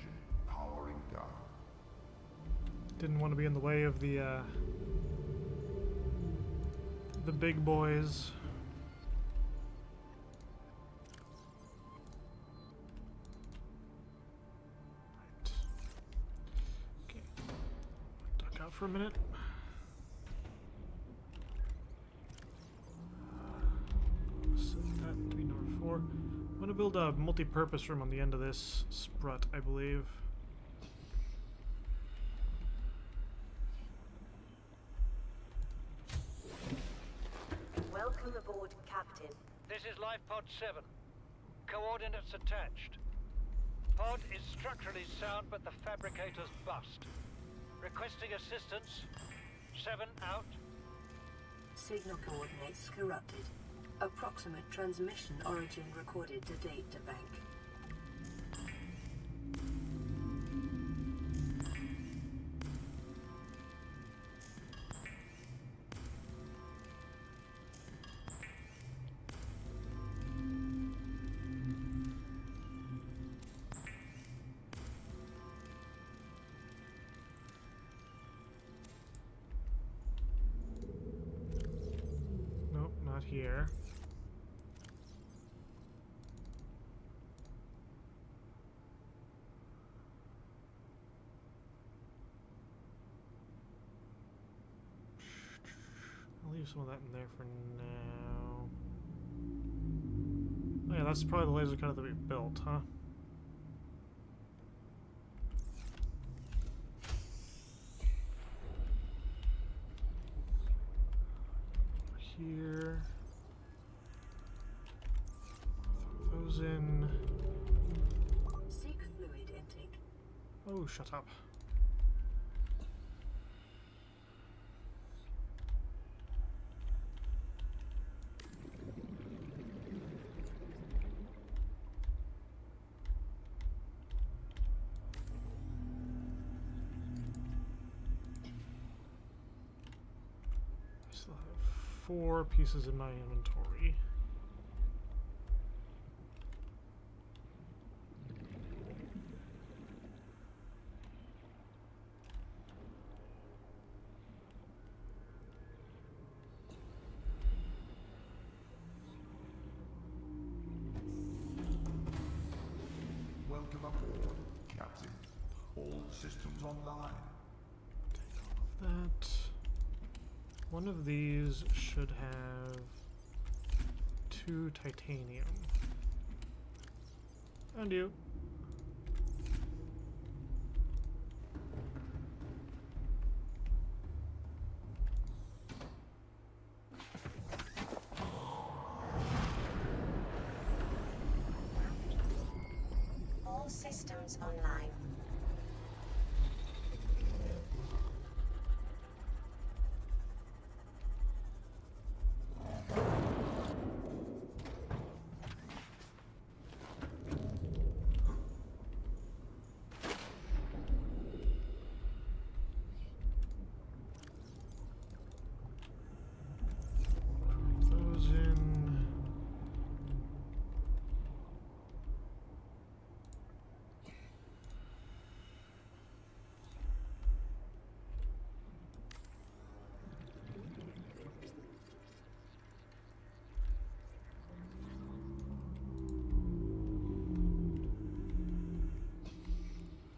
powering down. Didn't want to be in the way of the big boys. Right. Okay. Duck out for a minute. Set that to be number 4. I'm gonna build a multi-purpose room on the end of this sprut, I believe. Welcome aboard, Captain. This is Life Pod 7. Coordinates attached. Pod is structurally sound, but the fabricators bust. Requesting assistance. 7 out. Signal coordinates corrupted. Approximate transmission origin recorded to data bank. leave some of that in there for now. Oh yeah, that's probably the laser cutter that we built, huh? Here. Throw those in. Seek fluid intake. Oh, shut up. I still have 4 pieces in my inventory. Welcome aboard, Captain. All systems online. That one of these should have 2 titanium. And you. All systems online. Those in.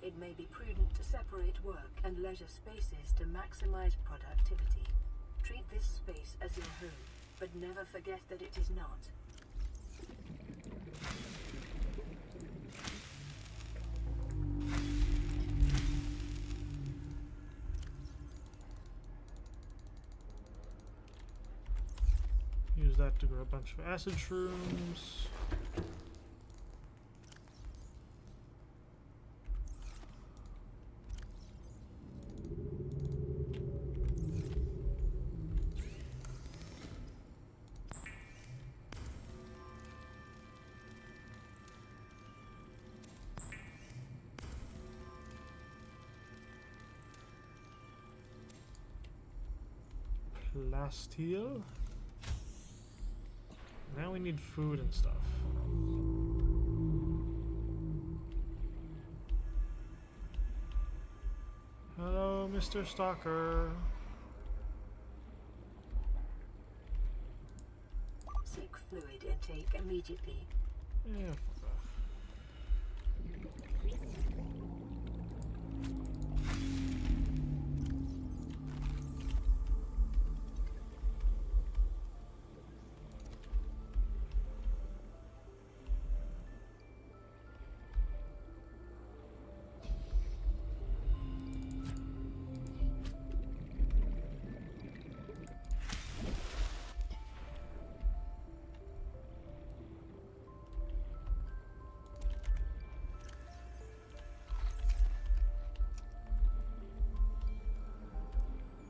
It may be prudent to separate work and leisure spaces to maximize productivity. Treat this space as your home, but never forget that it is not. Use that to grow a bunch of acid shrooms. Plasteel. Now we need food and stuff. Hello, Mr. Stalker. Seek fluid intake immediately. Yeah, fuck off.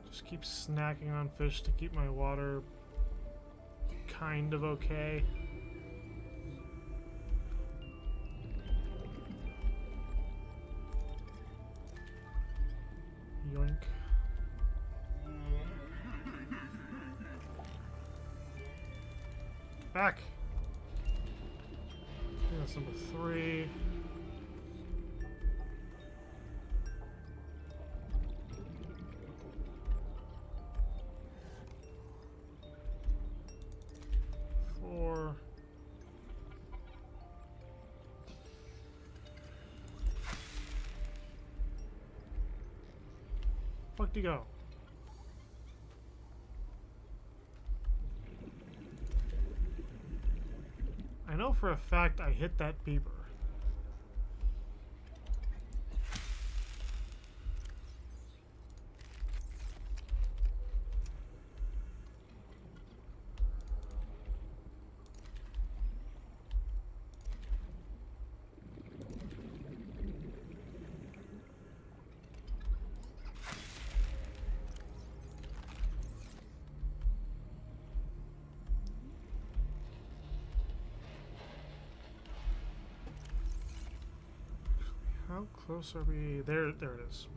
Just keep snacking on fish to keep my water kind of okay. Yoink. Back! I think that's number 3. Fuck to go. for a fact I hit that beeper. How close are we? There it is.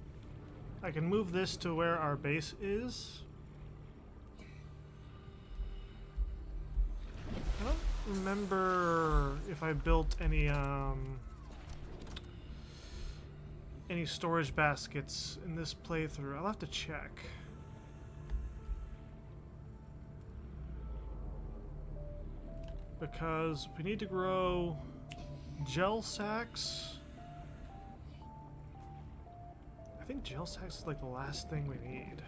I can move this to where our base is. I don't remember if I built any storage baskets in this playthrough. I'll have to check. Because we need to grow gel sacks. I think gel sacks is like the last thing we need.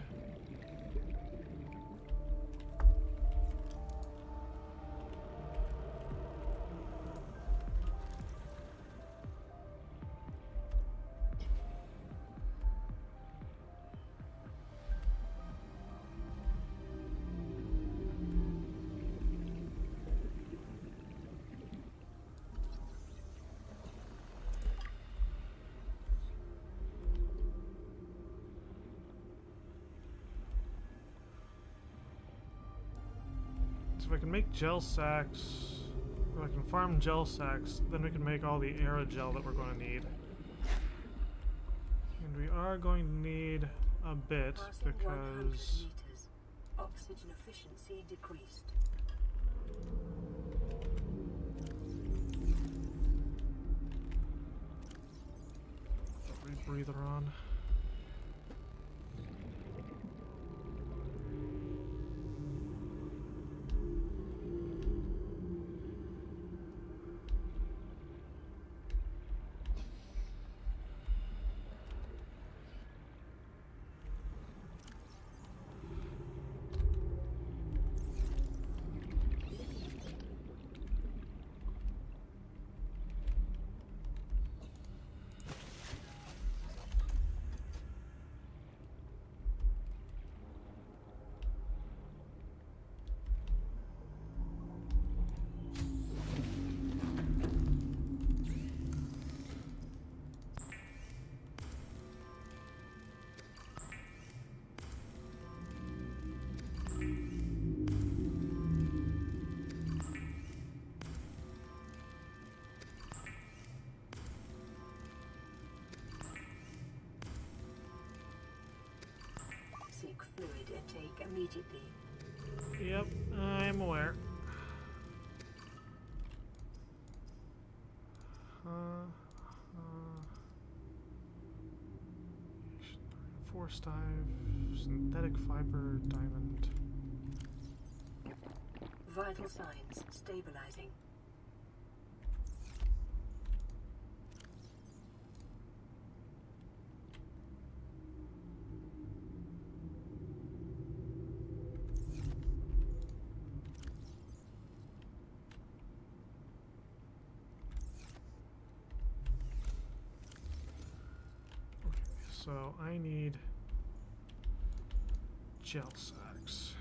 So if I can make gel sacks, or I can farm gel sacks, then we can make all the aerogel that we're going to need. And we are going to need a bit Passing 100 because... meters. Oxygen efficiency decreased. Rebreather on. Seek fluid intake immediately. Yep, I'm aware. Force dive, synthetic fiber, diamond. Vital signs stabilizing. So I need gel sacks.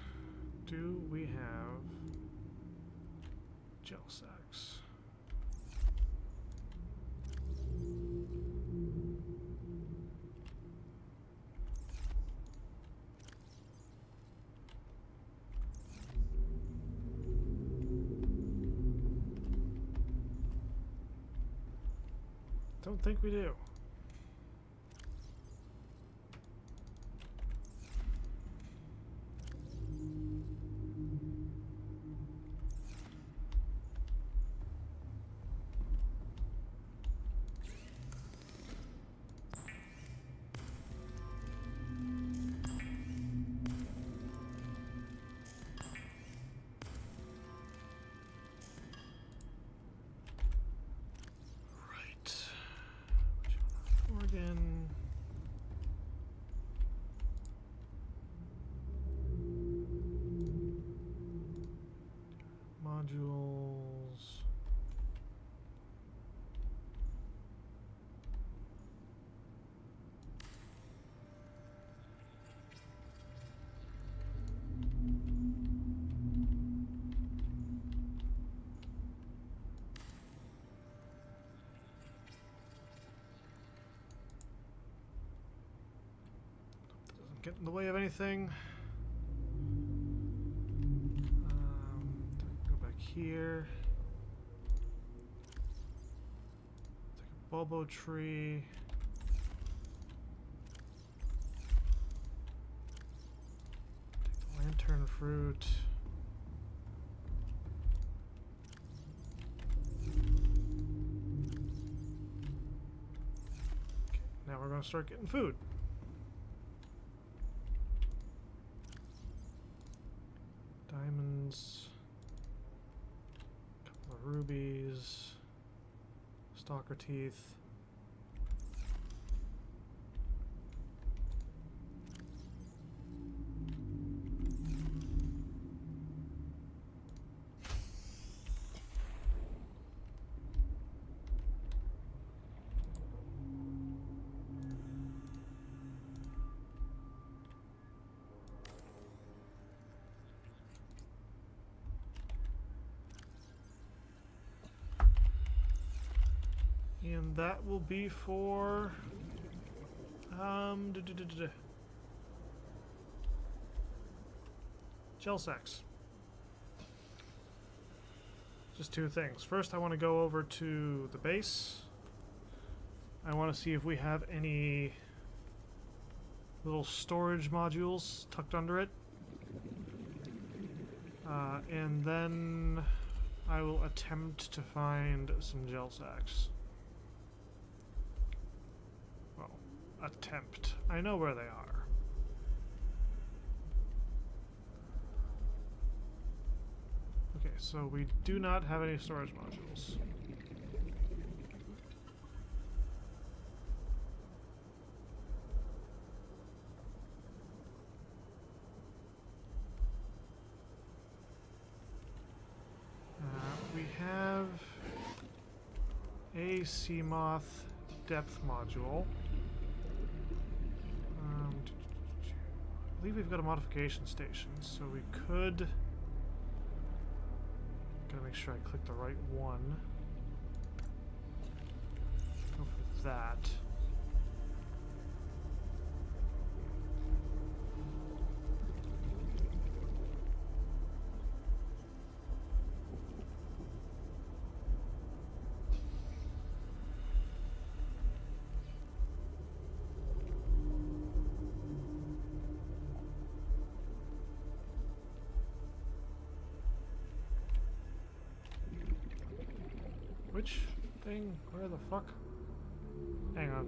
Do we have gel sacks? Don't think we do. get in the way of anything. Go back here. Take a Bobo tree. Take the lantern fruit. Okay, now we're going to start getting food. Diamonds, a couple of rubies, stalker teeth. And that will be for gel sacks. Just two things. First, I want to go over to the base. I want to see if we have any little storage modules tucked under it. And then I will attempt to find some gel sacks. Attempt. I know where they are. Okay, so we do not have any storage modules. We have a sea moth depth module. I believe we've got a modification station, so we could... Gotta make sure I click the right one. Go for that. Which thing? Where the fuck? Hang on.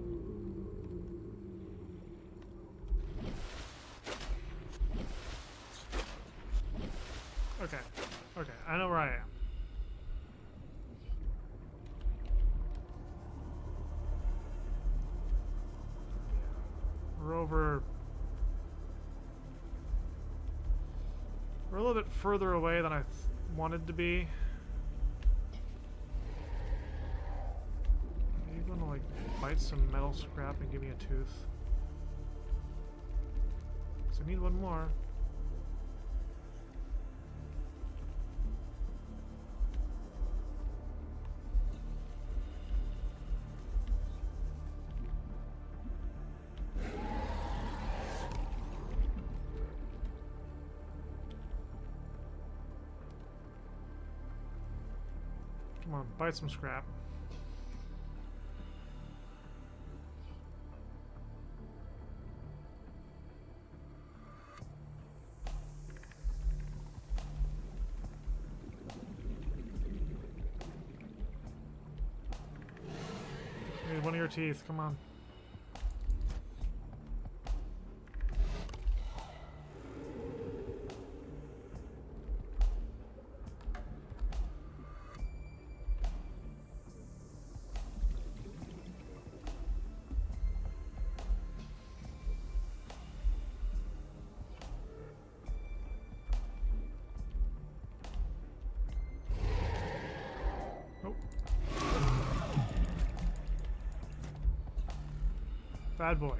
Okay. Okay, I know where I am. We're over... We're a little bit further away than I wanted to be. Like bite some metal scrap and give me a tooth. So I need one more. Come on, bite some scrap. One of your teeth, come on. Bad boy.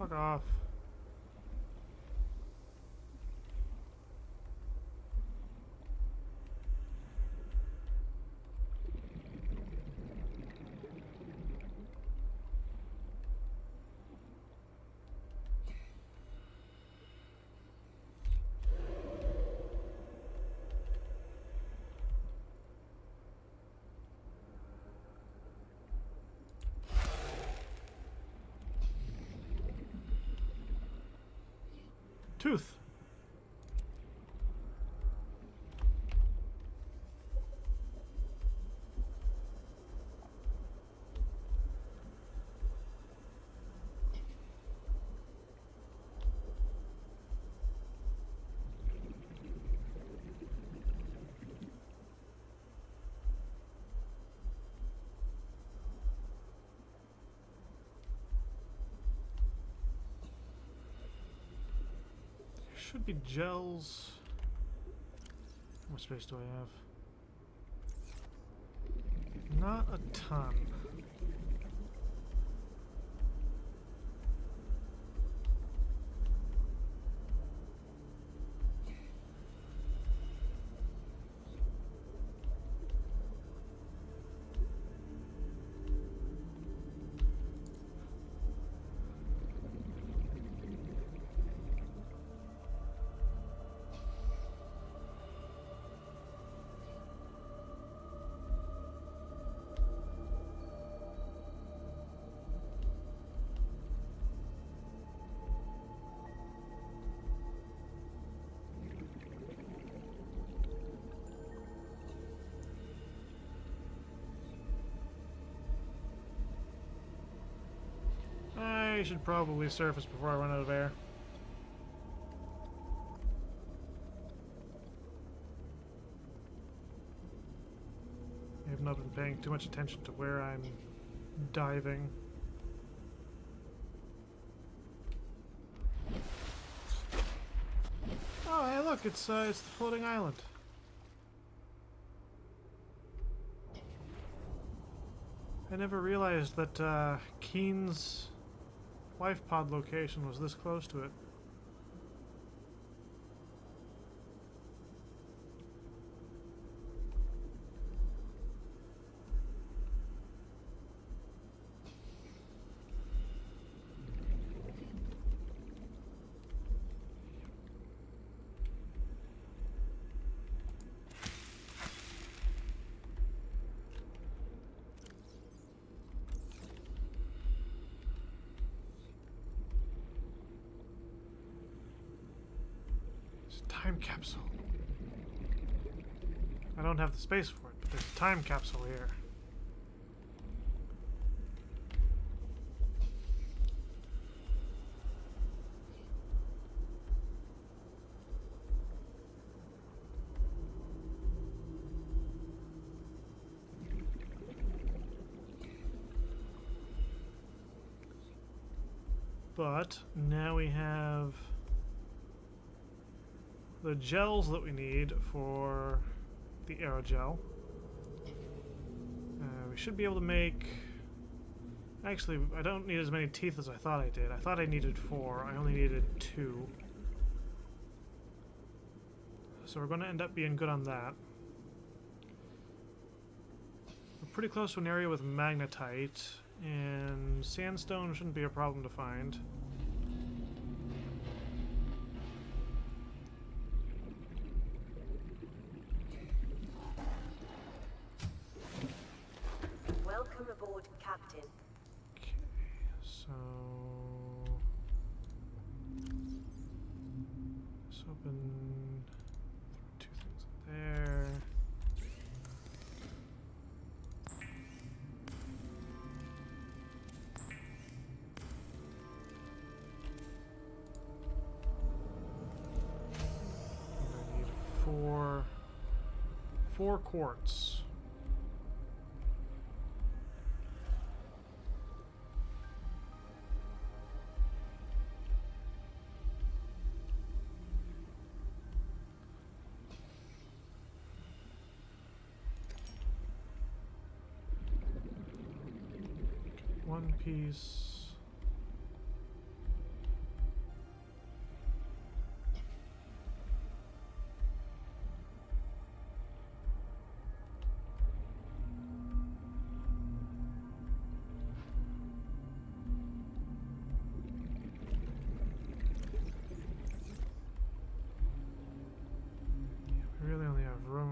Fuck off. Tooth. Should be gels. How much space do I have? Not a ton. I should probably surface before I run out of air. I have not been paying too much attention to where I'm diving. Oh, hey, look! It's the floating island. I never realized that Keen's wife pod location was this close to it. Time capsule. I don't have the space for it, but there's a time capsule here. But now we have the gels that we need for the aerogel. We should be able to make... Actually, I don't need as many teeth as I thought I did. I thought I needed 4. I only needed 2. So we're going to end up being good on that. We're pretty close to an area with magnetite, and sandstone shouldn't be a problem to find. Welcome aboard, Captain. Okay, so let's open two things in there. I need four quartz. One piece.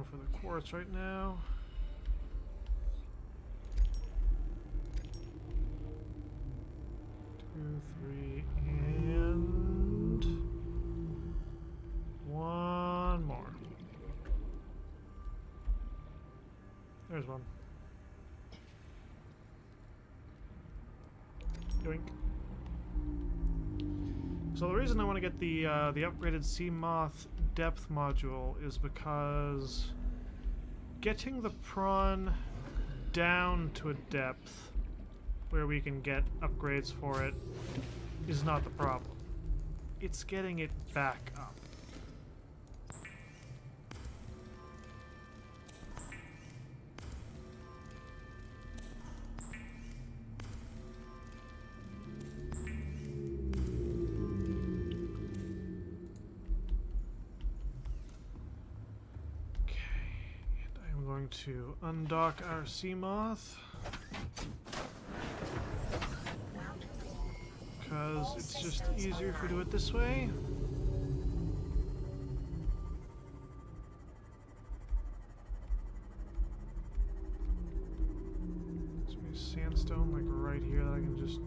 going for the quartz right now. Two, three, and one more. There's one. Yoink. So the reason I want to get the upgraded Sea Moth depth module is because getting the prawn down to a depth where we can get upgrades for it is not the problem. It's getting it back up. To undock our Sea Moth because it's just easier if we do it this way. There's gonna be sandstone like right here that I can just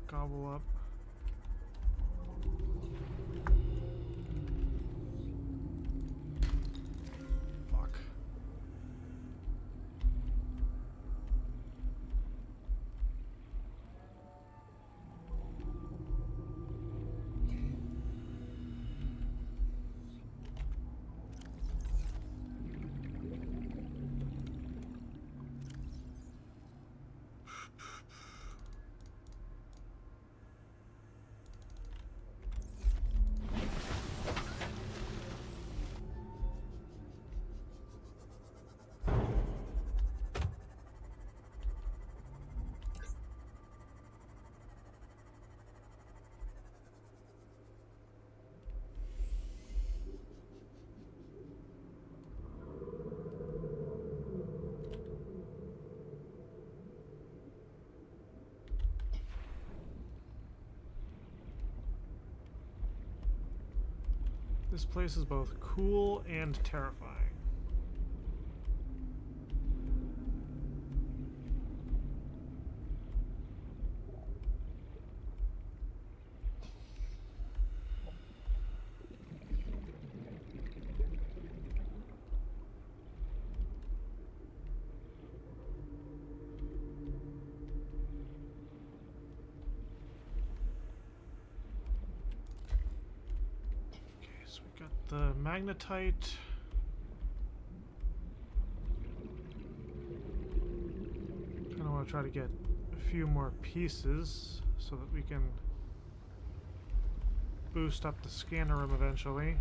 gobble up. This place is both cool and terrifying. The magnetite. Kind of want to try to get a few more pieces so that we can boost up the scanner room eventually.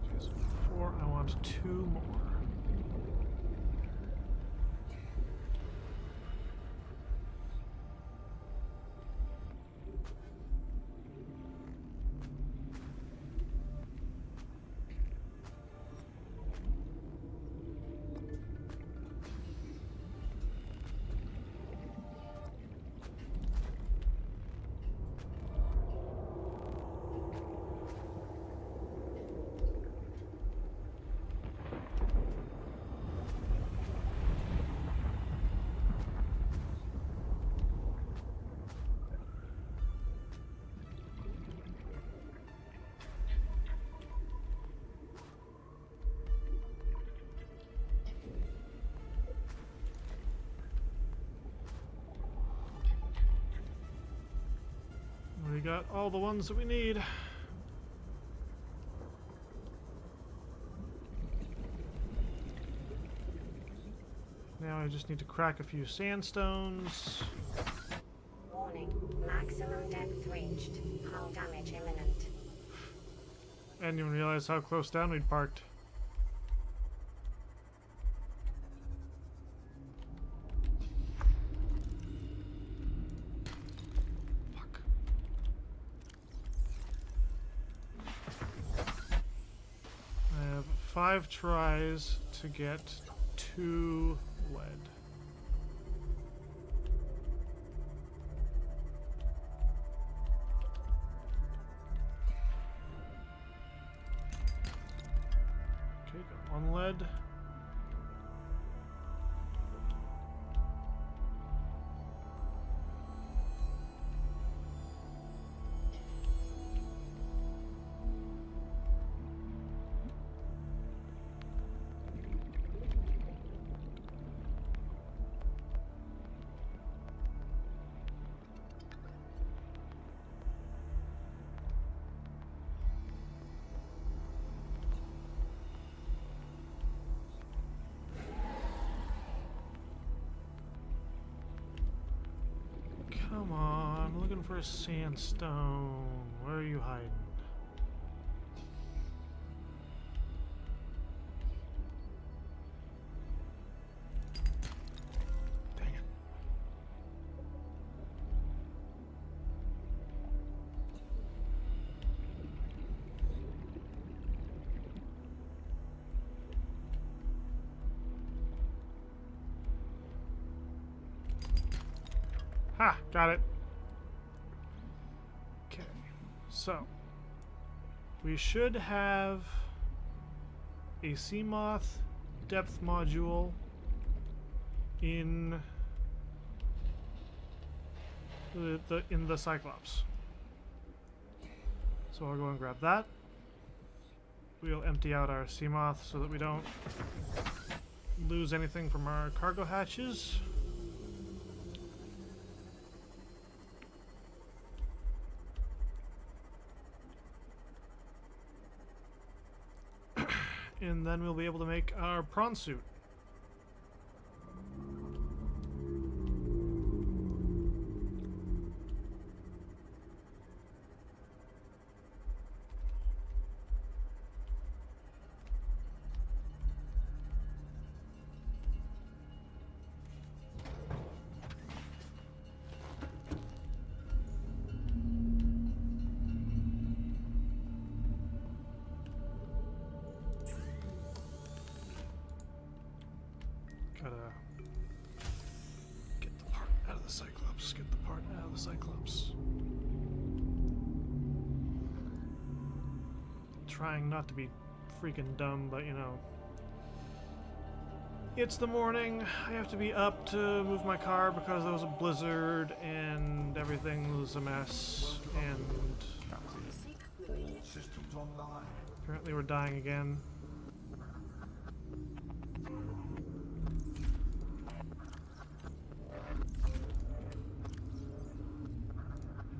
Okay, so 4, I want 2 more. We got all the ones that we need. Now I just need to crack a few sandstones. Warning, maximum depth reached. Hull damage imminent. I didn't even realize how close down we'd parked. I have 5 tries to get 2 lead. on lead. Come on, I'm looking for a sandstone. Where are you hiding? Dang it. Ha! Got it. Okay, so we should have a Seamoth depth module in the Cyclops. So I'll go and grab that. We'll empty out our Seamoth so that we don't lose anything from our cargo hatches. And then we'll be able to make our prawn suit. Gotta get the part out of the Cyclops. Get the part out of the Cyclops. Trying not to be freaking dumb, but you know. It's the morning. I have to be up to move my car because there was a blizzard and everything was a mess. And All systems online. apparently we're dying again.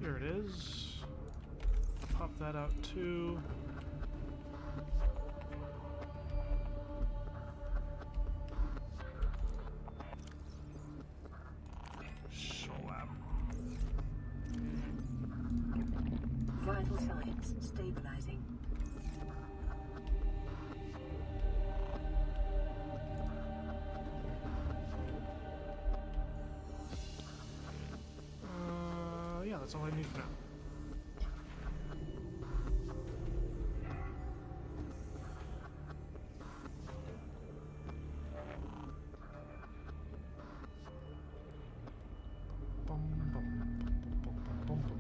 Here it is. Pop that out too. Swap. Vital signs stabilizing. Yeah, that's all I need for now. Bum, bum, bum, bum, bum, bum, bum, bum.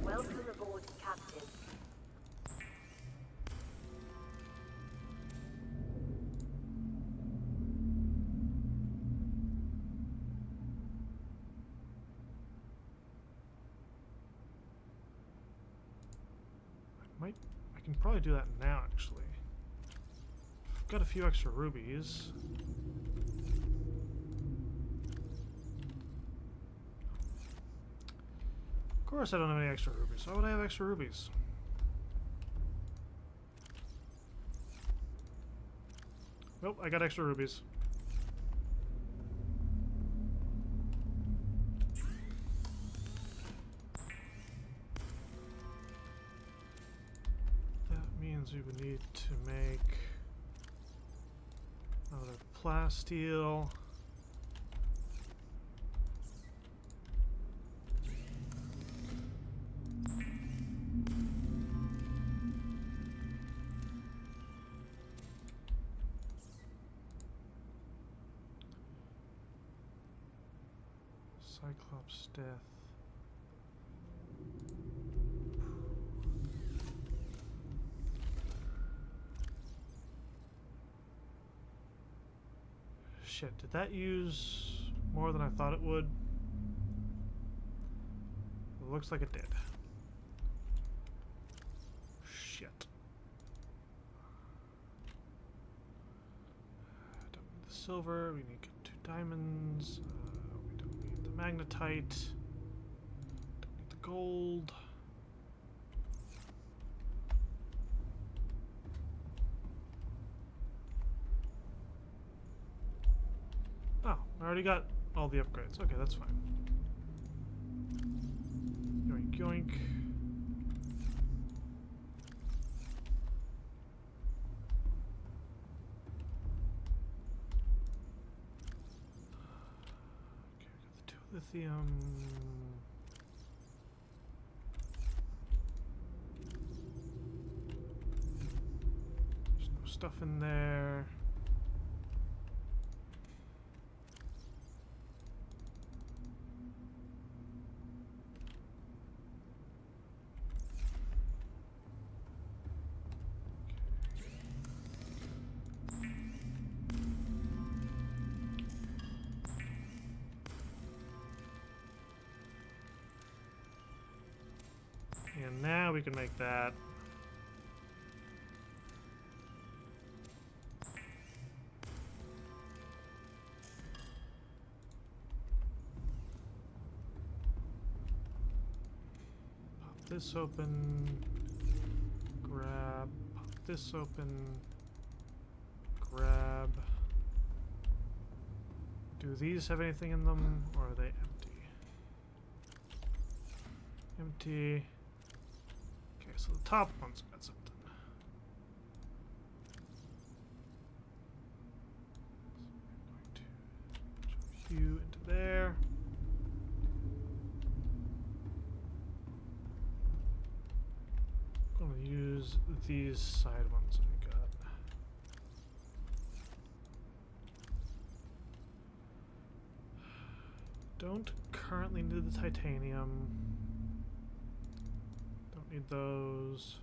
Welcome aboard, Captain. I can probably do that now, actually. I've got a few extra rubies. Of course I don't have any extra rubies. Why would I have extra rubies? Nope, I got extra rubies. We would need to make another plasteel. Cyclops death. shit, did that use more than I thought it would? It looks like it did. Shit. Don't need the silver, we need 2 diamonds. We don't need the magnetite. Don't need the gold. Oh, I already got all the upgrades. Okay, that's fine. Yoink, yoink. Okay, we got the 2 lithium. There's no stuff in there. And now we can make that. Pop this open. Grab. Pop this open. Grab. Do these have anything in them, or are they empty? Empty. Okay, so the top one's got something. So I'm going to jump you into there. I'm going to use these side ones that we got. Don't currently need the titanium. Don't need those.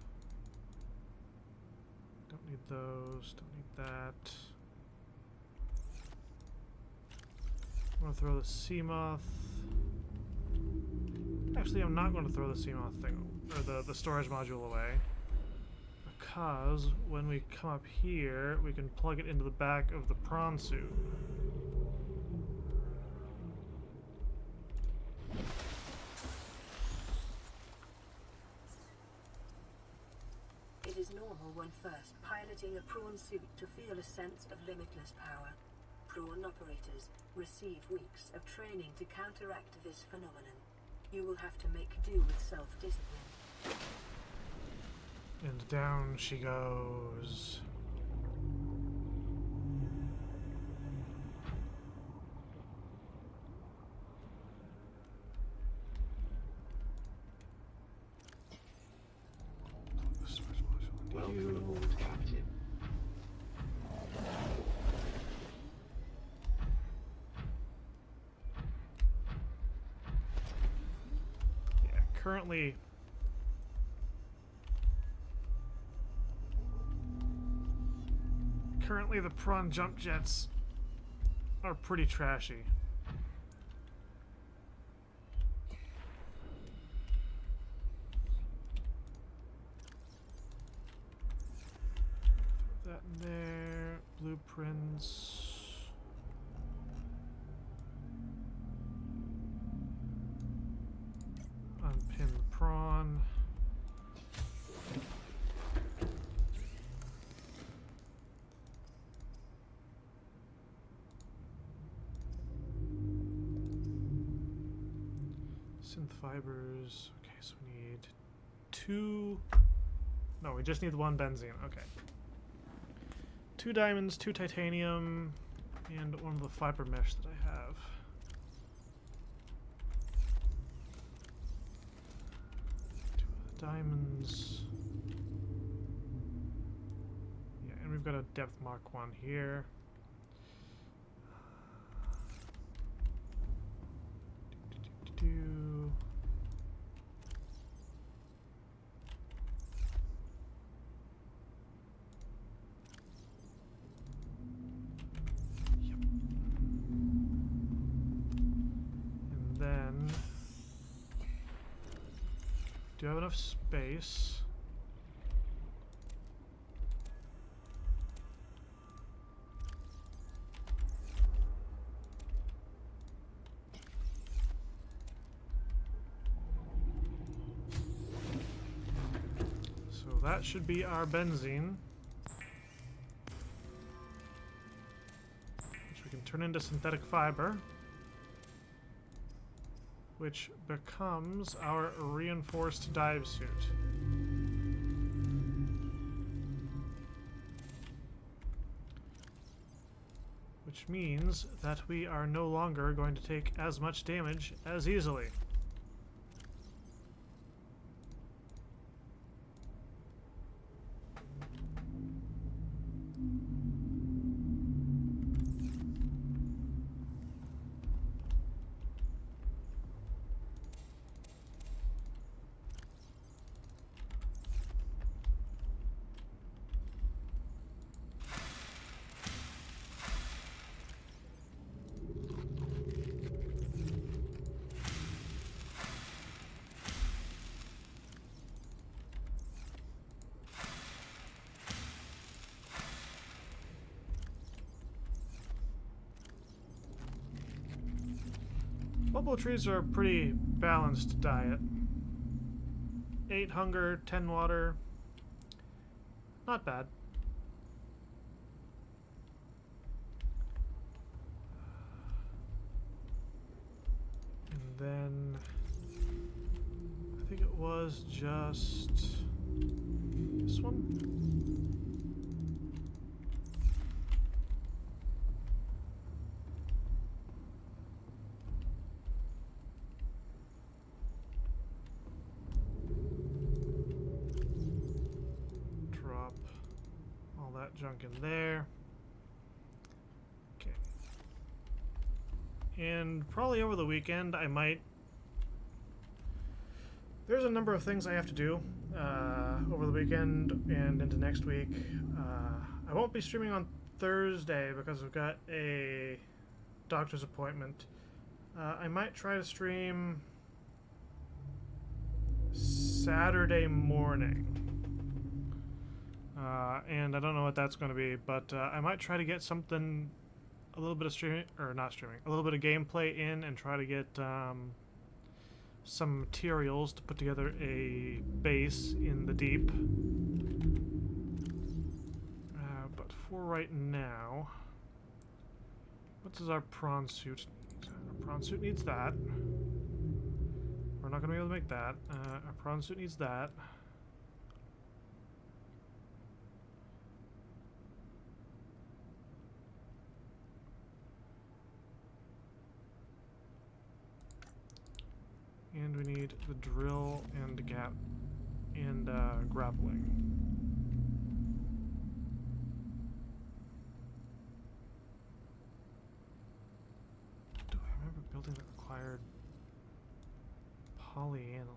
Don't need those. Don't need that. I'm going to throw the sea moth. Actually, I'm not going to throw the sea moth thing, or the storage module away. Because when we come up here, we can plug it into the back of the prawn suit. It is normal when first piloting a prawn suit to feel a sense of limitless power. Prawn operators receive weeks of training to counteract this phenomenon. You will have to make do with self-discipline. And down she goes. Welcome aboard, Captain. Yeah, currently the prawn jump jets are pretty trashy. That in there, blueprints. Unpin the prawn. Synth fibers. Okay, so we need 2. No, we just need 1 benzene. Okay. 2 diamonds, 2 titanium, and 1 of the fiber mesh that I have. Two of the diamonds. Yeah, and we've got a depth mark 1 here. Do. Yep. Do you have enough space? So that should be our benzene, which we can turn into synthetic fiber, which becomes our reinforced dive suit. Which means that we are no longer going to take as much damage as easily. Bubble trees are a pretty balanced diet. 8 hunger, 10 water. Not bad. And then I think it was just this one. Junk in there. Okay. And probably over the weekend I might... There's a number of things I have to do over the weekend and into next week. I won't be streaming on Thursday because I've got a doctor's appointment. I might try to stream Saturday morning. And I don't know what that's going to be, but I might try to get something, a little bit of streaming, or not streaming, a little bit of gameplay in and try to get some materials to put together a base in the deep. But for right now, what does our prawn suit need? Our prawn suit needs that. We're not going to be able to make that. Our prawn suit needs that. And we need the drill and gap and grappling. Do I remember building that required polyaniline?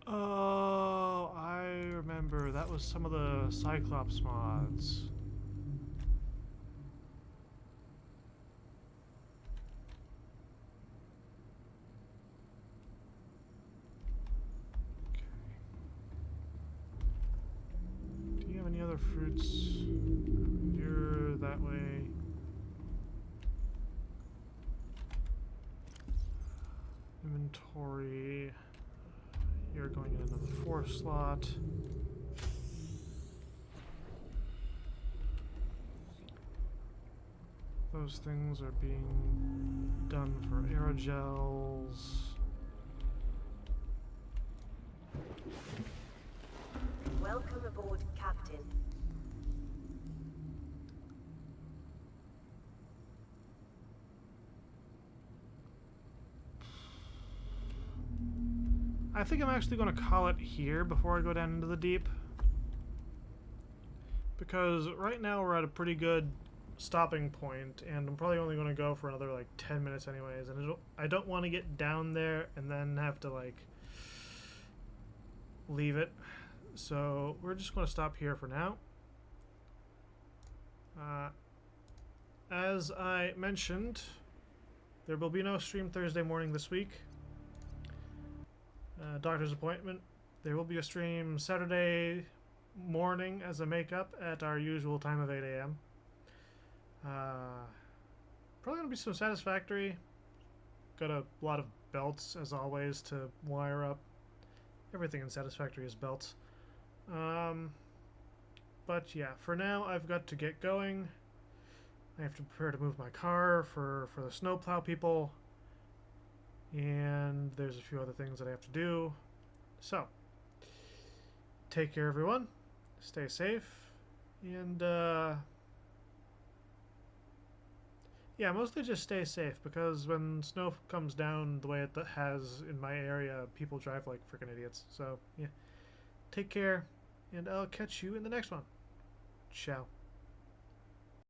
Oh, I remember. That was some of the Cyclops mods. Fruits. You're that way. Inventory. You're going in another 4 slot. Those things are being done for aerogels. Welcome aboard, Captain. I think I'm actually going to call it here before I go down into the deep. Because right now we're at a pretty good stopping point, and I'm probably only going to go for another like 10 minutes anyways, and I don't want to get down there and then have to like leave it. So we're just going to stop here for now. As I mentioned, there will be no stream Thursday morning this week. Doctor's appointment. There will be a stream Saturday morning as a makeup at our usual time of 8 a.m. Probably going to be some Satisfactory. Got a lot of belts, as always, to wire up. Everything in Satisfactory is belts. But yeah, for now I've got to get going. I have to prepare to move my car for the snowplow people. And there's a few other things that I have to do. So, take care everyone. Stay safe. And, yeah, mostly just stay safe, because when snow comes down the way it has in my area, people drive like freaking idiots. So, yeah. Take care, and I'll catch you in the next one. Ciao.